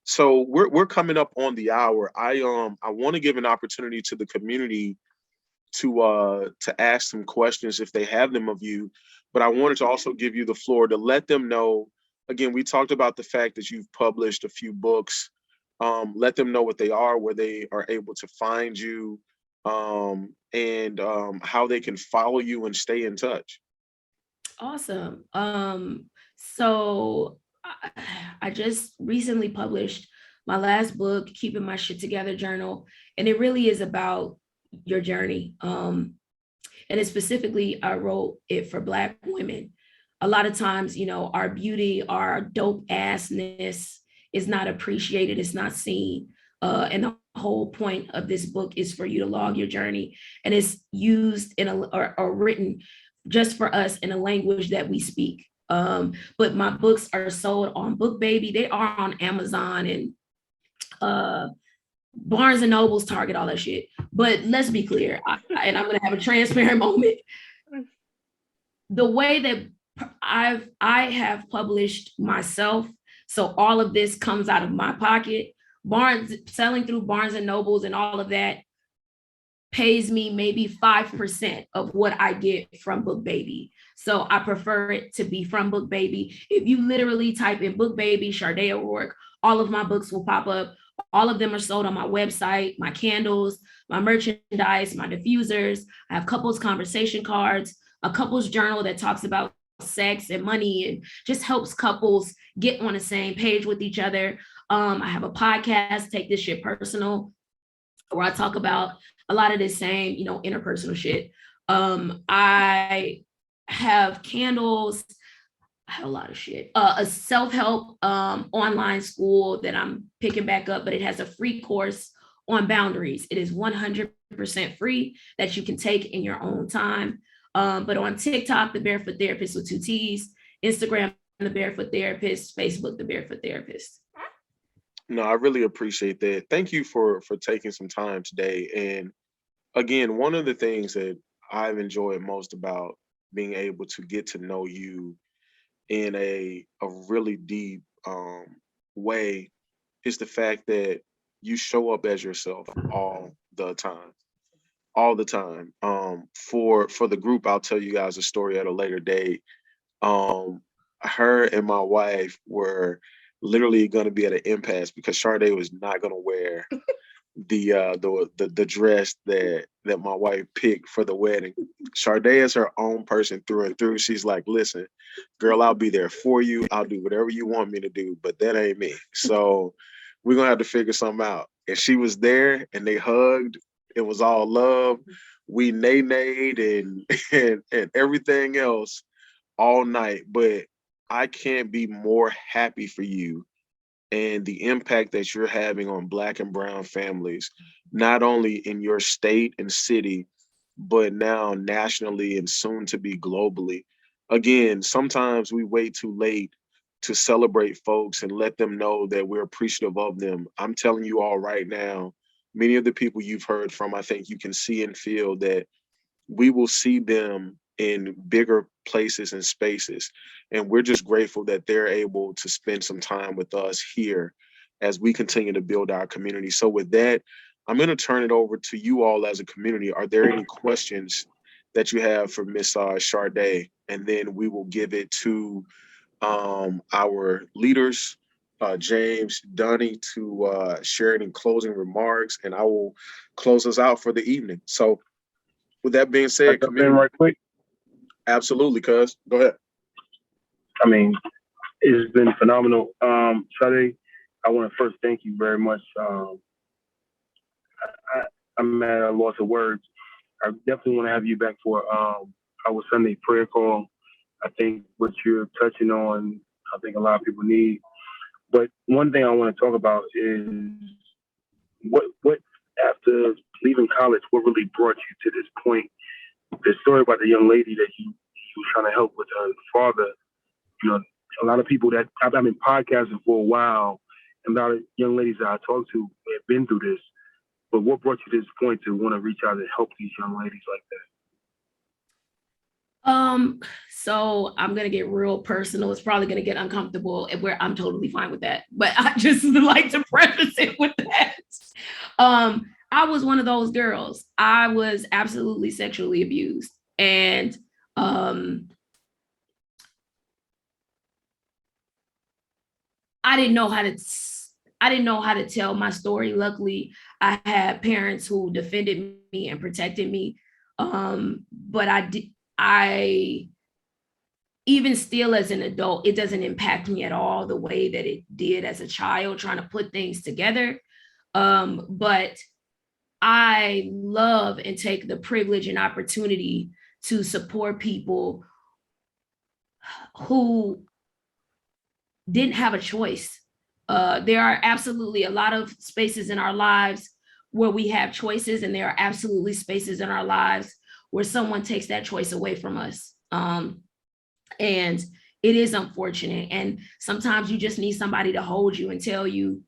So we're coming up on the hour. I want to give an opportunity to the community to ask some questions if they have them of you, but I wanted to also give you the floor to let them know. Again, we talked about the fact that you've published a few books. Let them know what they are, where they are able to find you, and how they can follow you and stay in touch. Awesome. So I, I just recently published my last book, Keeping My Shit Together Journal, and it really is about your journey. And it specifically, I wrote it for Black women. A lot of times, our beauty, our dope assness is not appreciated, it's not seen. And the whole point of this book is for you to log your journey, and it's used or written just for us in a language that we speak. But my books are sold on BookBaby. They are on Amazon and uh, Barnes and Nobles, Target, all that shit. But let's be clear, and I'm gonna have a transparent moment. The way that I have published myself, so all of this comes out of my pocket. Selling through Barnes and Nobles and all of that pays me maybe 5% of what I get from BookBaby. So I prefer it to be from BookBaby. If you literally type in BookBaby, Sharde O'Rourke, all of my books will pop up. All of them are sold on my website, my candles, my merchandise, my diffusers. I have couples conversation cards, a couples journal that talks about sex and money and just helps couples get on the same page with each other. I have a podcast, Take This Shit Personal, where I talk about a lot of this same, interpersonal shit. I have candles. I have a lot of shit. A self-help online school that I'm picking back up, but it has a free course on boundaries. It is 100% free that you can take in your own time. But on TikTok, the Barefoot Therapist with 2 T's, Instagram, the Barefoot Therapist, Facebook, the Barefoot Therapist. No, I really appreciate that. Thank you for taking some time today. And again, one of the things that I've enjoyed most about being able to get to know you in a really deep way is the fact that you show up as yourself all the time. For the group, I'll tell you guys a story at a later date. Um, Her and my wife were literally going to be at an impasse because Sharde was not going to wear the dress that my wife picked for the wedding. Sharde is her own person through and through. She's like, listen, girl, I'll be there for you. I'll do whatever you want me to do, but that ain't me. So we're gonna have to figure something out. And she was there and they hugged. It was all love. We nay-nayed and, and everything else all night. But I can't be more happy for you and the impact that you're having on Black and brown families, not only in your state and city, but now nationally and soon to be globally. Again, sometimes we wait too late to celebrate folks and let them know that we're appreciative of them. I'm telling you all right now, many of the people you've heard from, I think you can see and feel that we will see them in bigger places and spaces. And we're just grateful that they're able to spend some time with us here as we continue to build our community. So with that, I'm going to turn it over to you all as a community. Are there any questions that you have for Miss Sharde? And then we will give it to our leaders James, Donnie to share any closing remarks, and I will close us out for the evening. So, with that being I said, jump in community, right quick. absolutely, cuz. Go ahead. I mean, it's been phenomenal. Sharde, I want to first thank you very much. I'm at a loss of words. I definitely want to have you back for our Sunday prayer call. I think what you're touching on, I think a lot of people need. But one thing I want to talk about is what after leaving college, what really brought you to this point? The story about the young lady that you was trying to help with her father. You know, a lot of people that I've been podcasting for a while, and a lot of young ladies that I talk to have been through this. But what brought you to this point to want to reach out and help these young ladies like that? So I'm gonna get real personal. It's probably gonna get uncomfortable, and where I'm totally fine with that. But I just like to preface it with that. I was one of those girls. I was absolutely sexually abused, and I didn't know how to tell my story. Luckily, I had parents who defended me and protected me. But I even still as an adult, it doesn't impact me at all the way that it did as a child trying to put things together. But I love and take the privilege and opportunity to support people who didn't have a choice. There are absolutely a lot of spaces in our lives where we have choices, and there are absolutely spaces in our lives where someone takes that choice away from us. And it is unfortunate. And sometimes you just need somebody to hold you and tell you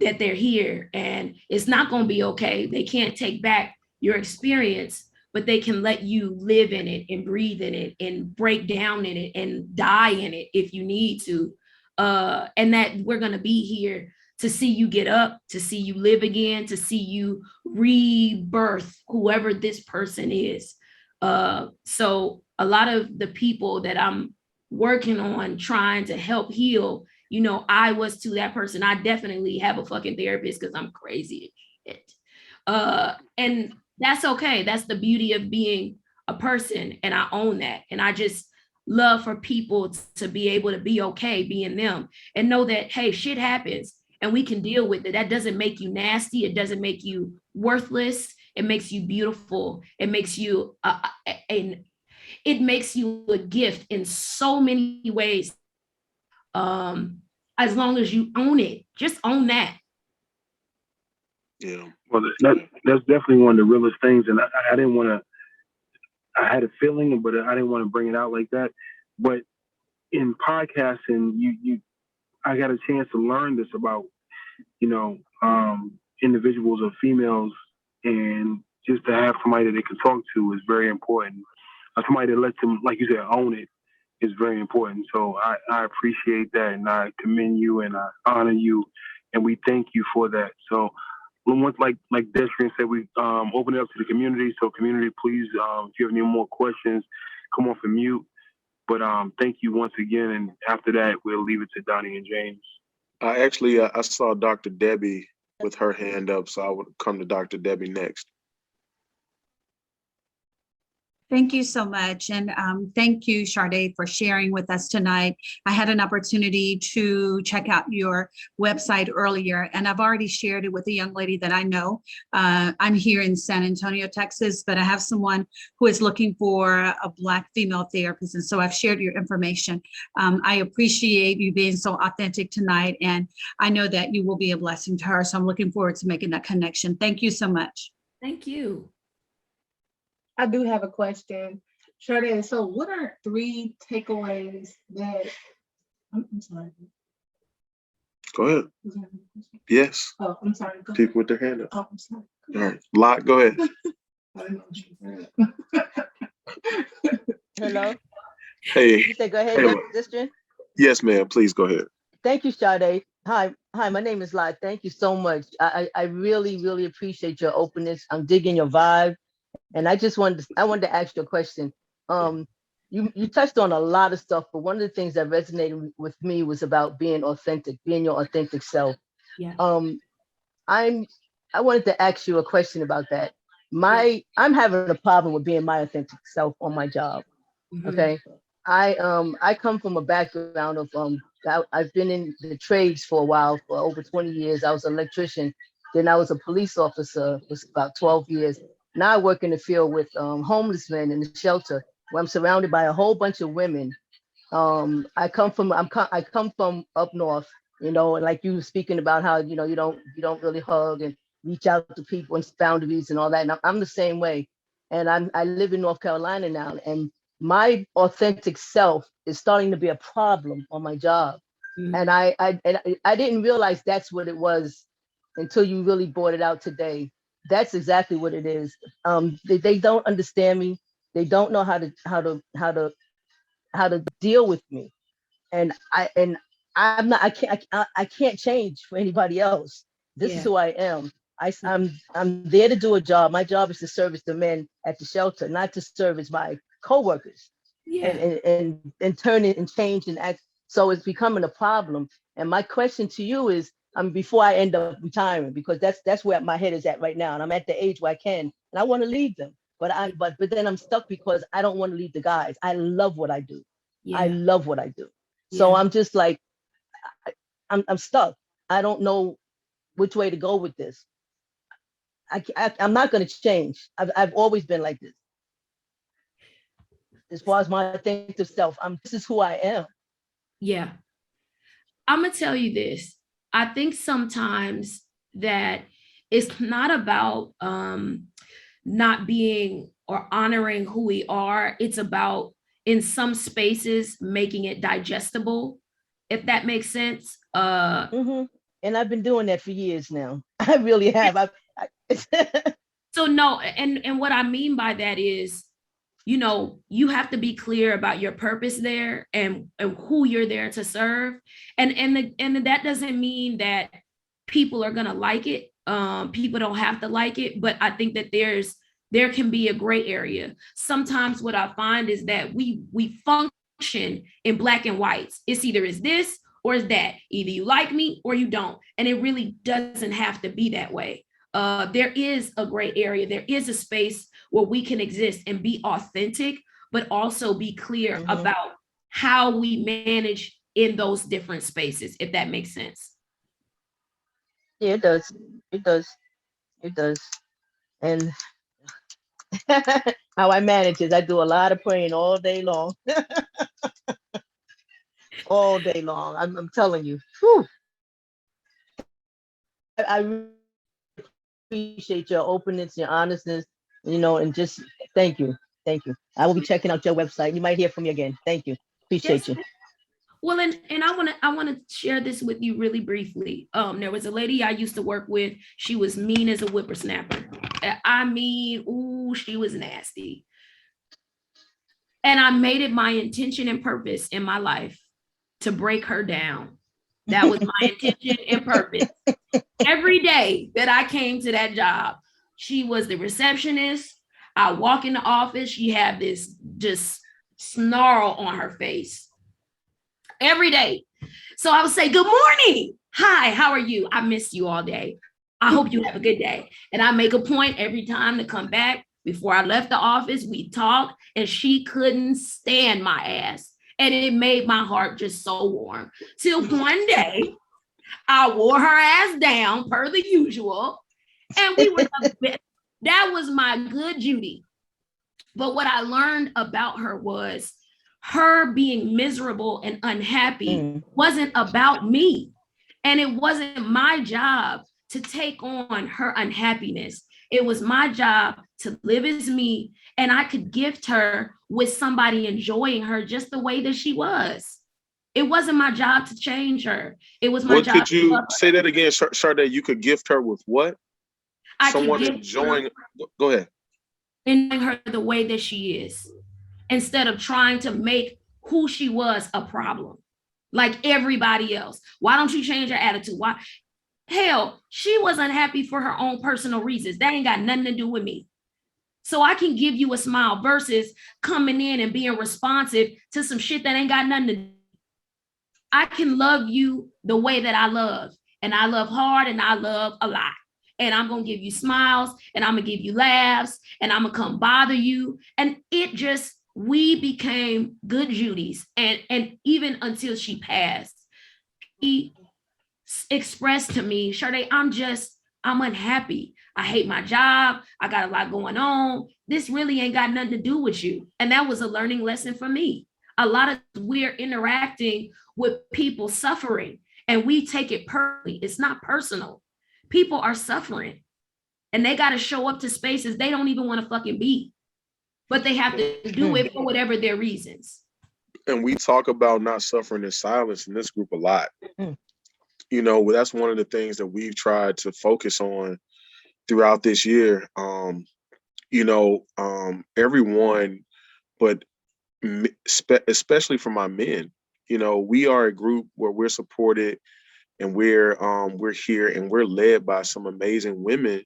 that they're here, and it's not going to be okay. They can't take back your experience, but they can let you live in it and breathe in it and break down in it and die in it if you need to. And that we're going to be here to see you get up, to see you live again, to see you rebirth whoever this person is. So a lot of the people that I'm working on trying to help heal, you know, I was to that person. I definitely have a fucking therapist because I'm crazy as shit. And that's okay. That's the beauty of being a person, and I own that. And I just love for people to be able to be okay being them and know that, hey, shit happens and we can deal with it. That doesn't make you nasty. It doesn't make you worthless. It makes you beautiful. It makes you it makes you a gift in so many ways. As long as you own it, just own that. Yeah. Well, that's definitely one of the realest things, and I didn't want to. I had a feeling, but I didn't want to bring it out like that. But in podcasting, I got a chance to learn this about, you know, individuals or females, and just to have somebody that they can talk to is very important. Somebody that lets them, like you said, own it is very important. So I appreciate that, and I commend you, and I honor you, and we thank you for that. So once, like Destrian said, we open it up to the community. So community, please, if you have any more questions, come off and mute. But thank you once again, and after that, we'll leave it to Donnie and James. I saw Dr. Debbie with her hand up, so I would come to Dr. Debbie next. Thank you so much. And thank you, Sharde, for sharing with us tonight. I had an opportunity to check out your website earlier, and I've already shared it with a young lady that I know. I'm here in San Antonio, Texas, but I have someone who is looking for a Black female therapist. And so I've shared your information. I appreciate you being so authentic tonight, and I know that you will be a blessing to her. So I'm looking forward to making that connection. Thank you so much. Thank you. I do have a question. Sharde, so what are 3 takeaways that I'm sorry. Go ahead. Yes. Oh, I'm sorry. Go People with their hand up. Oh, I'm sorry. All right. Lot, go ahead. I didn't know what you said. Hello. Hey. You said go ahead, Hey, District. yes, ma'am. Please go ahead. Thank you, Sharde. Hi, my name is Lot. Thank you so much. I really, really appreciate your openness. I'm digging your vibe. And I wanted to ask you a question. you touched on a lot of stuff, but one of the things that resonated with me was about being authentic, being your authentic self. Yeah. Um, I'm I wanted to ask you a question about that. Yeah. I'm having a problem with being my authentic self on my job. Mhm. Okay. I come from a background of I've been in the trades for a while, for over 20 years. I was an electrician, then I was a police officer for about 12 years. Now I work in the field with homeless men in the shelter, where I'm surrounded by a whole bunch of women. I come from up north, and like you were speaking about how you don't really hug and reach out to people and boundaries and all that. And I'm the same way. And I live in North Carolina now, and my authentic self is starting to be a problem on my job. Mhm. And I didn't realize that's what it was until you really brought it out today. That's exactly what it is. They don't understand me. They don't know how to deal with me. And I can't change for anybody else. This is Yeah. who I am. I'm there to do a job. My job is to service the men at the shelter, not to service my coworkers and Yeah. turn it and change and act. So it's becoming a problem. And my question to you is, before I end up retiring, because that's where my head is at right now, and I'm at the age where I can, and I want to leave them, but then I'm stuck because I don't want to leave the guys. I love what I do. I Yeah. love what I do. So Yeah. I'm just like, I'm stuck. I don't know which way to go with this. I'm not going to change. I've always been like this. As far as my authentic self, this is who I am. Yeah. I'm gonna tell you this. I think sometimes that it's not about not being or honoring who we are. It's about, in some spaces, making it digestible, if that makes sense. Hmm. And I've been doing that for years now. I really have. So no, and what I mean by that is, you have to be clear about your purpose there, and who you're there to serve. And that doesn't mean that people are going to like it. People don't have to like it, but I think that there can be a gray area. Sometimes what I find is that we function in black and whites. It's either is this or is that. Either you like me or you don't, and it really doesn't have to be that way. There is a gray area. There is a space where we can exist and be authentic, but also be clear Mhm. about how we manage in those different spaces, if that makes sense. Yeah, it does. It does. It does. And how I manage is I do a lot of praying all day long, all day long. I'm telling you. Whew. I really appreciate your openness, your honestness, and just thank you. Thank you. I will be checking out your website. You might hear from me again. Thank you. Appreciate Yes. you. Well, and I want to share this with you really briefly. There was a lady I used to work with. She was mean as a whippersnapper. I mean, ooh, she was nasty. And I made it my intention and purpose in my life to break her down. That was my intention and purpose. Every day that I came to that job, she was the receptionist. I walk in the office, she had this just snarl on her face every day. So I would say, "Good morning. Hi, how are you? I missed you all day. I hope you have a good day." And I make a point every time to come back. Before I left the office, we talked, and she couldn't stand my ass. And it made my heart just so warm. Till one day, I wore her ass down per the usual, and we were that was my good Judy. But what I learned about her was her being miserable and unhappy Mm. wasn't about me. And it wasn't my job to take on her unhappiness. It was my job to live as me, and I could gift her with somebody enjoying her just the way that she was. It wasn't my job to change her. It was my What job could to you love her. say that again, Sharde? You could gift her with what? I could Someone gift her enjoying. Go ahead. enjoying her the way that she is, instead of trying to make who she was a problem like everybody else. Why don't you change her attitude? Why? Hell, she was unhappy for her own personal reasons. That ain't got nothing to do with me. so I can give you a smile versus coming in and being responsive to some shit that ain't got nothing to do. I can love you the way that I love, and I love hard and I love a lot. And I'm going to give you smiles, and I'm going to give you laughs, and I'm going to come bother you. And it just, we became good Judys. And even until she passed, he expressed to me, Sharde, I'm unhappy. I hate my job. I got a lot going on. This really ain't got nothing to do with you. And that was a learning lesson for me. A lot of we're interacting with people suffering, and we take it personally. It's not personal. People are suffering, and they got to show up to spaces they don't even want to fucking be, but they have to do it for whatever their reasons. And we talk about not suffering in silence in this group a lot. You know, that's one of the things that we've tried to focus on throughout this year. You know, everyone, but especially for my men, you know, we are a group where we're supported, and we're here, and we're led by some amazing women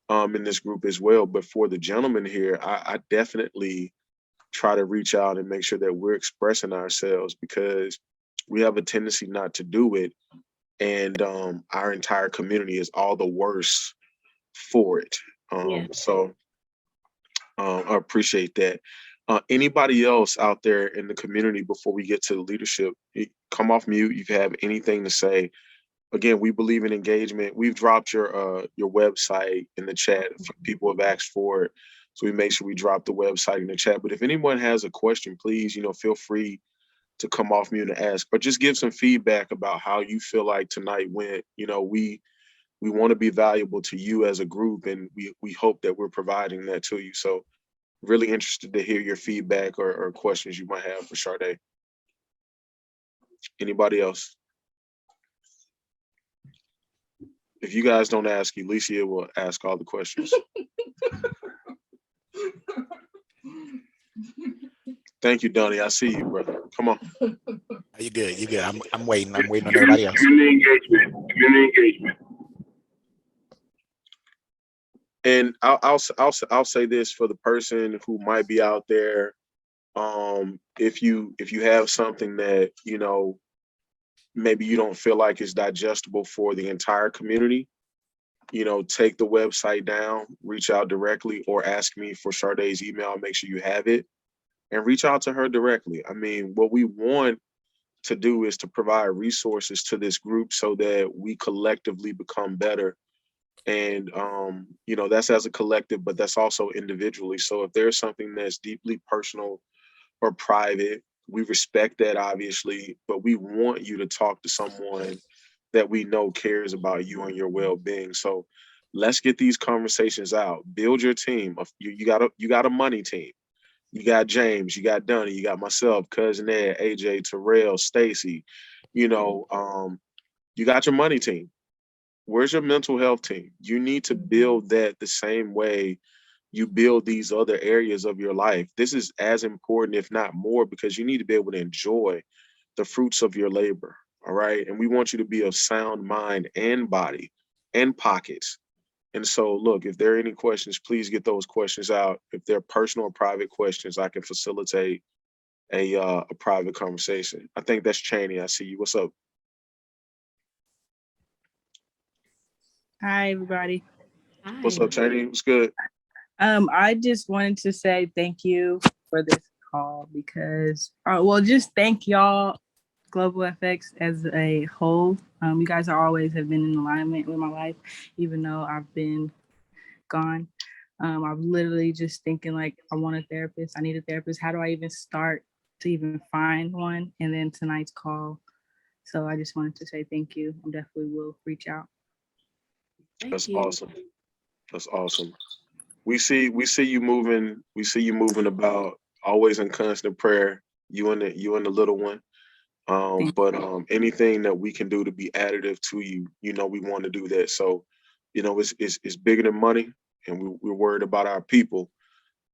in this group as well. But for the gentlemen here, I definitely try to reach out and make sure that we're expressing ourselves, because we have a tendency not to do it. And our entire community is all the worse for it. So I appreciate that. Anybody else out there in the community before we get to the leadership, come off mute. You have anything to say. Again, we believe in engagement. We've dropped your website in the chat. People have asked for it, so we make sure we drop the website in the chat. But if anyone has a question, please, you know, feel free to come off mute and ask, or just give some feedback about how you feel like tonight went. You know, we want to be valuable to you as a group, and we hope that we're providing that to you. So really interested to hear your feedback or questions you might have for Sharde. Anybody else? If you guys don't ask, Alicia will ask all the questions. Thank you, Donnie. I see you, brother. Come on. You good? You good? I'm waiting. I'm waiting on everybody else. Community engagement. And I'll say this for the person who might be out there. If you have something that, you know, maybe you don't feel like is digestible for the entire community, you know, take the website down, reach out directly, or ask me for Sharde's email. Make sure you have it and reach out to her directly. I mean, what we want to do is to provide resources to this group so that we collectively become better. And, you know, that's as a collective, but that's also individually. So if there's something that's deeply personal or private, we respect that, obviously, but we want you to talk to someone that we know cares about you and your well-being. So let's get these conversations out. Build your team. You got a money team. You got James, you got Donnie, you got myself, Cousin Ed, AJ, Terrell, Stacy. You know, you got your money team. Where's your mental health team? You need to build that the same way you build these other areas of your life. This is as important, if not more, because you need to be able to enjoy the fruits of your labor. All right. And we want you to be of sound mind and body and pockets. And so, look, if there are any questions, please get those questions out. If they're personal or private questions, I can facilitate a private conversation. I think that's Cheney. I see you. What's up? Hi, everybody. Hi. What's up, Cheney? What's good? I just wanted to say thank you for this call because, well, just thank y'all, Global FX as a whole. You guys have been in alignment with my life, even though I've been gone. I'm literally just thinking like, I want a therapist. I need a therapist. How do I even start to even find one? And then tonight's call. So I just wanted to say thank you. I definitely will reach out. That's awesome. That's awesome. We see you moving. We see you moving about, always in constant prayer. You and the little one. But anything that we can do to be additive to you, you know, we want to do that. So, you know, it's bigger than money, and we're worried about our people.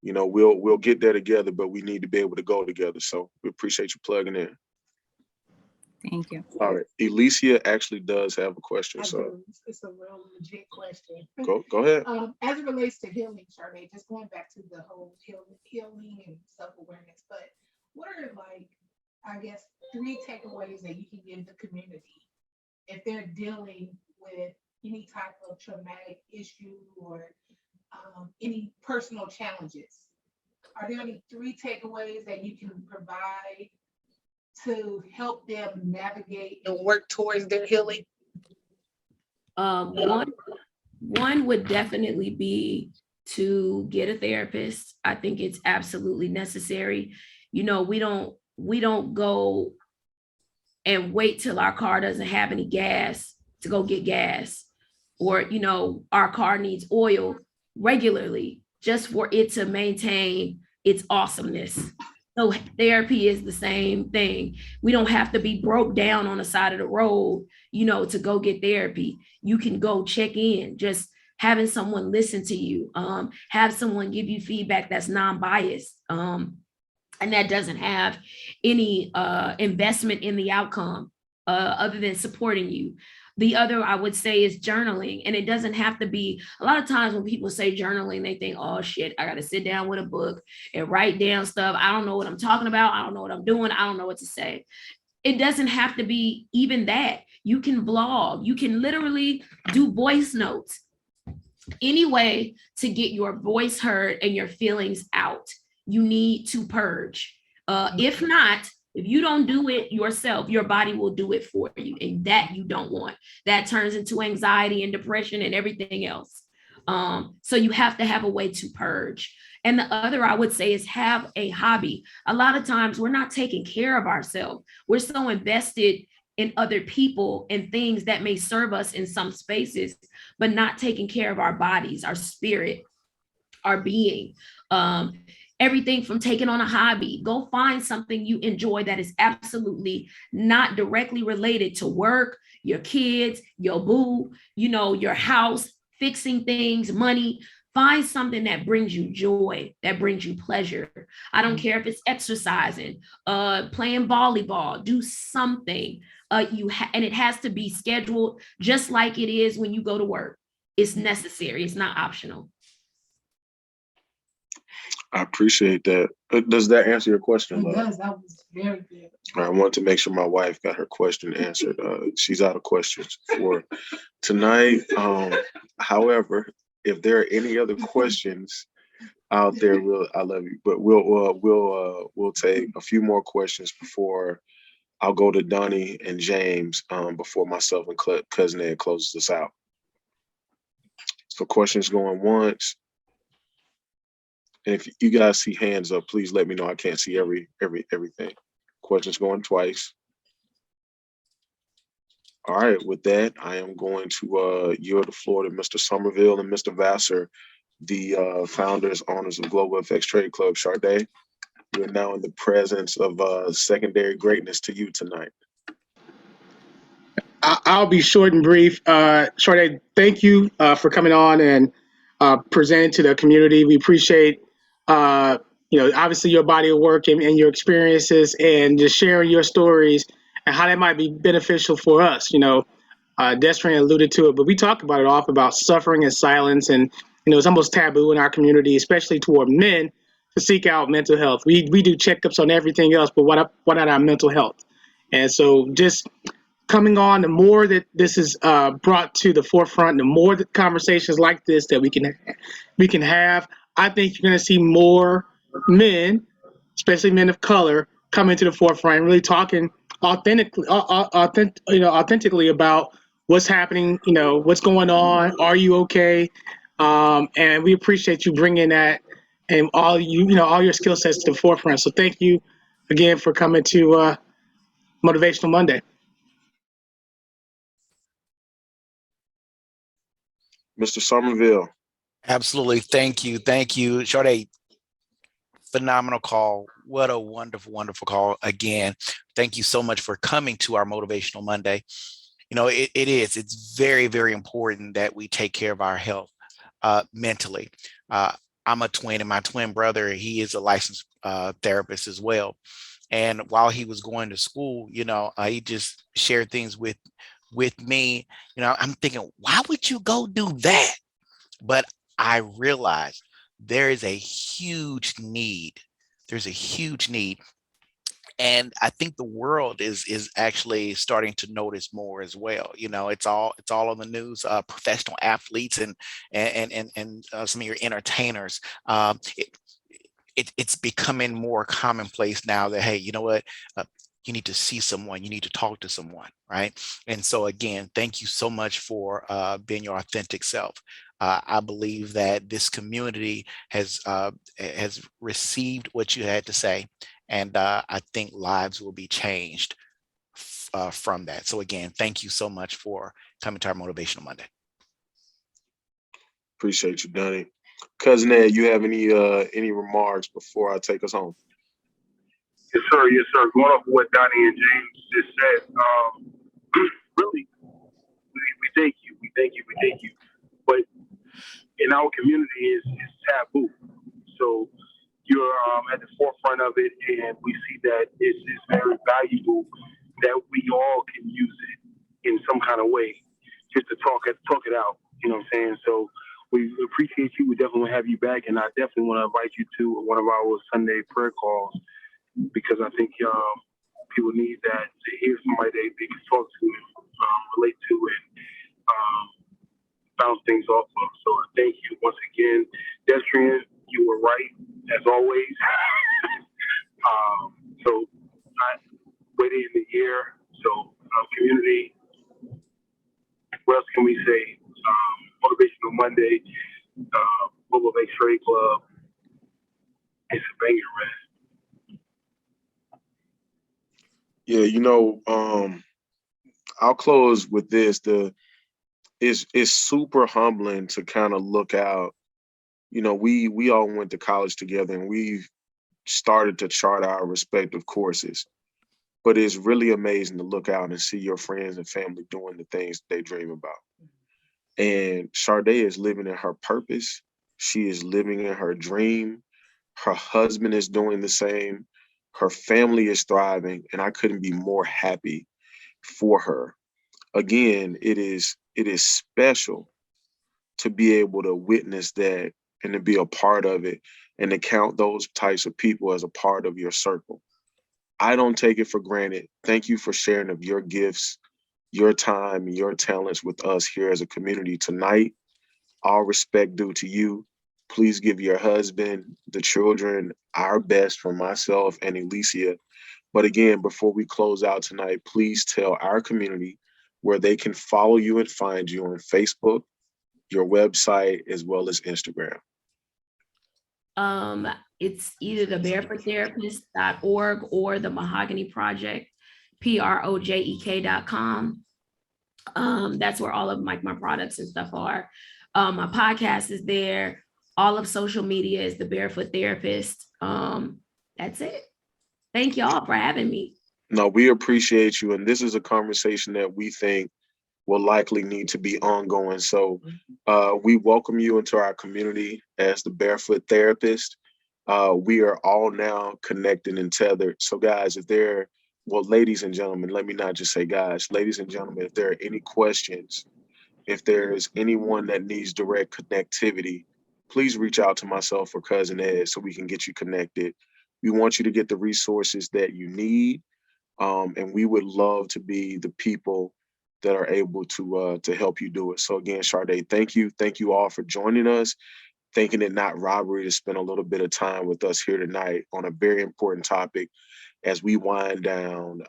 You know, we'll get there together, but we need to be able to go together. So we appreciate you plugging in. Thank you. All right. Alicia actually does have a question. I So do. It's a real legit question. go ahead. As it relates to healing, Sharde, just going back to the whole healing and self-awareness, but what are like, I guess, 3 takeaways that you can give the community if they're dealing with any type of traumatic issue or any personal challenges? Are there any 3 takeaways that you can provide to help them navigate and work towards their healing? One would definitely be to get a therapist. I think it's absolutely necessary. You know, we don't go and wait till our car doesn't have any gas to go get gas, or, you know, our car needs oil regularly just for it to maintain its awesomeness. So therapy is the same thing. We don't have to be broke down on the side of the road, you know, to go get therapy. You can go check in, just having someone listen to you, have someone give you feedback that's non-biased, and that doesn't have any investment in the outcome other than supporting you. The other I would say is journaling. And it doesn't have to be, a lot of times when people say journaling, they think, oh shit, I got to sit down with a book and write down stuff. I don't know what I'm talking about. I don't know what I'm doing. I don't know what to say. It doesn't have to be even that. You can blog. You can literally do voice notes. Any way to get your voice heard and your feelings out, you need to purge. If not, if you don't do it yourself, your body will do it for you. And that you don't want. That turns into anxiety and depression and everything else. So you have to have a way to purge. And the other I would say is have a hobby. A lot of times we're not taking care of ourselves. We're so invested in other people and things that may serve us in some spaces, but not taking care of our bodies, our spirit, our being. Everything from taking on a hobby, go find something you enjoy that is absolutely not directly related to work, your kids, your boo, you know, your house, fixing things, money. Find something that brings you joy, that brings you pleasure. I don't care if it's exercising, playing volleyball, do something. And it has to be scheduled just like it is when you go to work. It's necessary. It's not optional. I appreciate that. Does that answer your question, It love? does. That was very good. I want to make sure my wife got her question answered. She's out of questions for tonight. However, if there are any other questions out there, I love you, but we'll take a few more questions before I'll go to Donnie and James before myself and Cousin Ed closes us out. So questions going once. And if you guys see hands up, please let me know. I can't see everything. Questions going twice. All right, with that, I am going to yield the floor to Mr. Somerville and Mr. Vassar, the founders, owners of Global FX Trade Club. Sharde, you're now in the presence of secondary greatness to you tonight. I'll be short and brief. Sharde, thank you for coming on and presenting to the community. We appreciate, obviously your body of work and your experiences and just sharing your stories and how that might be beneficial for us. Destrin alluded to it, but we talk about it often about suffering and silence. And, it's almost taboo in our community, especially toward men, to seek out mental health. We do checkups on everything else, but what about our mental health? And so just coming on, the more that this is brought to the forefront, the more the conversations like this that we can have, I think you're going to see more men, especially men of color, coming to the forefront and really talking authentically about what's happening, what's going on, are you okay? And we appreciate you bringing that and all your skill sets to the forefront. So thank you again for coming to Motivational Monday. Mr. Somerville. Absolutely. Thank you. Sharde, phenomenal call. What a wonderful, wonderful call. Again, thank you so much for coming to our Motivational Monday. It's very, very important that we take care of our health mentally. I'm a twin, and my twin brother, he is a licensed therapist as well. And while he was going to school, he just shared things with me. I'm thinking, why would you go do that? But I realized there is a huge need. There's a huge need. And I think the world is actually starting to notice more as well. It's all on the news. Professional athletes and some of your entertainers. It's becoming more commonplace now that, hey, you know what? You need to see someone. You need to talk to someone, right? And so again, thank you so much for being your authentic self. I believe that this community has received what you had to say, and I think lives will be changed from that. So again, thank you so much for coming to our Motivational Monday. Appreciate you, Donnie. Cousin Ed, you have any remarks before I take us home? Yes, sir. Yes, sir. Going off of what Donnie and James just said, really, we thank you. We thank you. We thank you. But in our community, it's taboo. So you're at the forefront of it, and we see that it's very valuable that we all can use it in some kind of way, just to talk it out. You know what I'm saying? So we appreciate you. We definitely want to have you back, and I definitely want to invite you to one of our Sunday prayer calls, because I think people need that, to hear somebody they can talk to, relate to, and bounce things off of. So I thank you once again. Destrian, you were right, as always. So we're in the year, so community, what else can we say? Motivational Monday, Global X Trade Club, it's a banger, man. Yeah, I'll close with this. It's super humbling to kind of look out. We all went to college together, and we've started to chart our respective courses. But it's really amazing to look out and see your friends and family doing the things they dream about. And Sharde is living in her purpose. She is living in her dream. Her husband is doing the same. Her family is thriving, and I couldn't be more happy for her. Again, it is special to be able to witness that and to be a part of it, and to count those types of people as a part of your circle. I don't take it for granted. Thank you for sharing of your gifts, your time, and your talents with us here as a community tonight. All respect due to you. Please give your husband, the children, our best from myself and Alicia. But again, before we close out tonight, please tell our community where they can follow you and find you on Facebook, your website, as well as Instagram. It's either the barefootTherapist.org or the Mahogany Project, projek.com. That's where all of my products and stuff are. My podcast is there. All of social media is the Barefoot Therapist. That's it. Thank y'all for having me. No, we appreciate you. And this is a conversation that we think will likely need to be ongoing. So we welcome you into our community as the Barefoot Therapist. We are all now connected and tethered. So guys, ladies and gentlemen, let me not just say guys, ladies and gentlemen, if there are any questions, if there is anyone that needs direct connectivity, please reach out to myself or Cousin Ed so we can get you connected. We want you to get the resources that you need. And we would love to be the people that are able to help you do it. So again, Sharde, thank you. Thank you all for joining us. Thinking it not robbery to spend a little bit of time with us here tonight on a very important topic as we wind down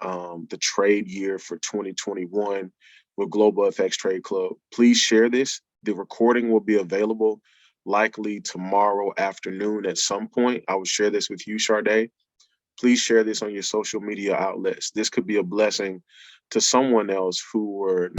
the trade year for 2021 with Global FX Trade Club. Please share this. The recording will be available likely tomorrow afternoon at some point. I will share this with you, Sharde. Please share this on your social media outlets. This could be a blessing to someone else who were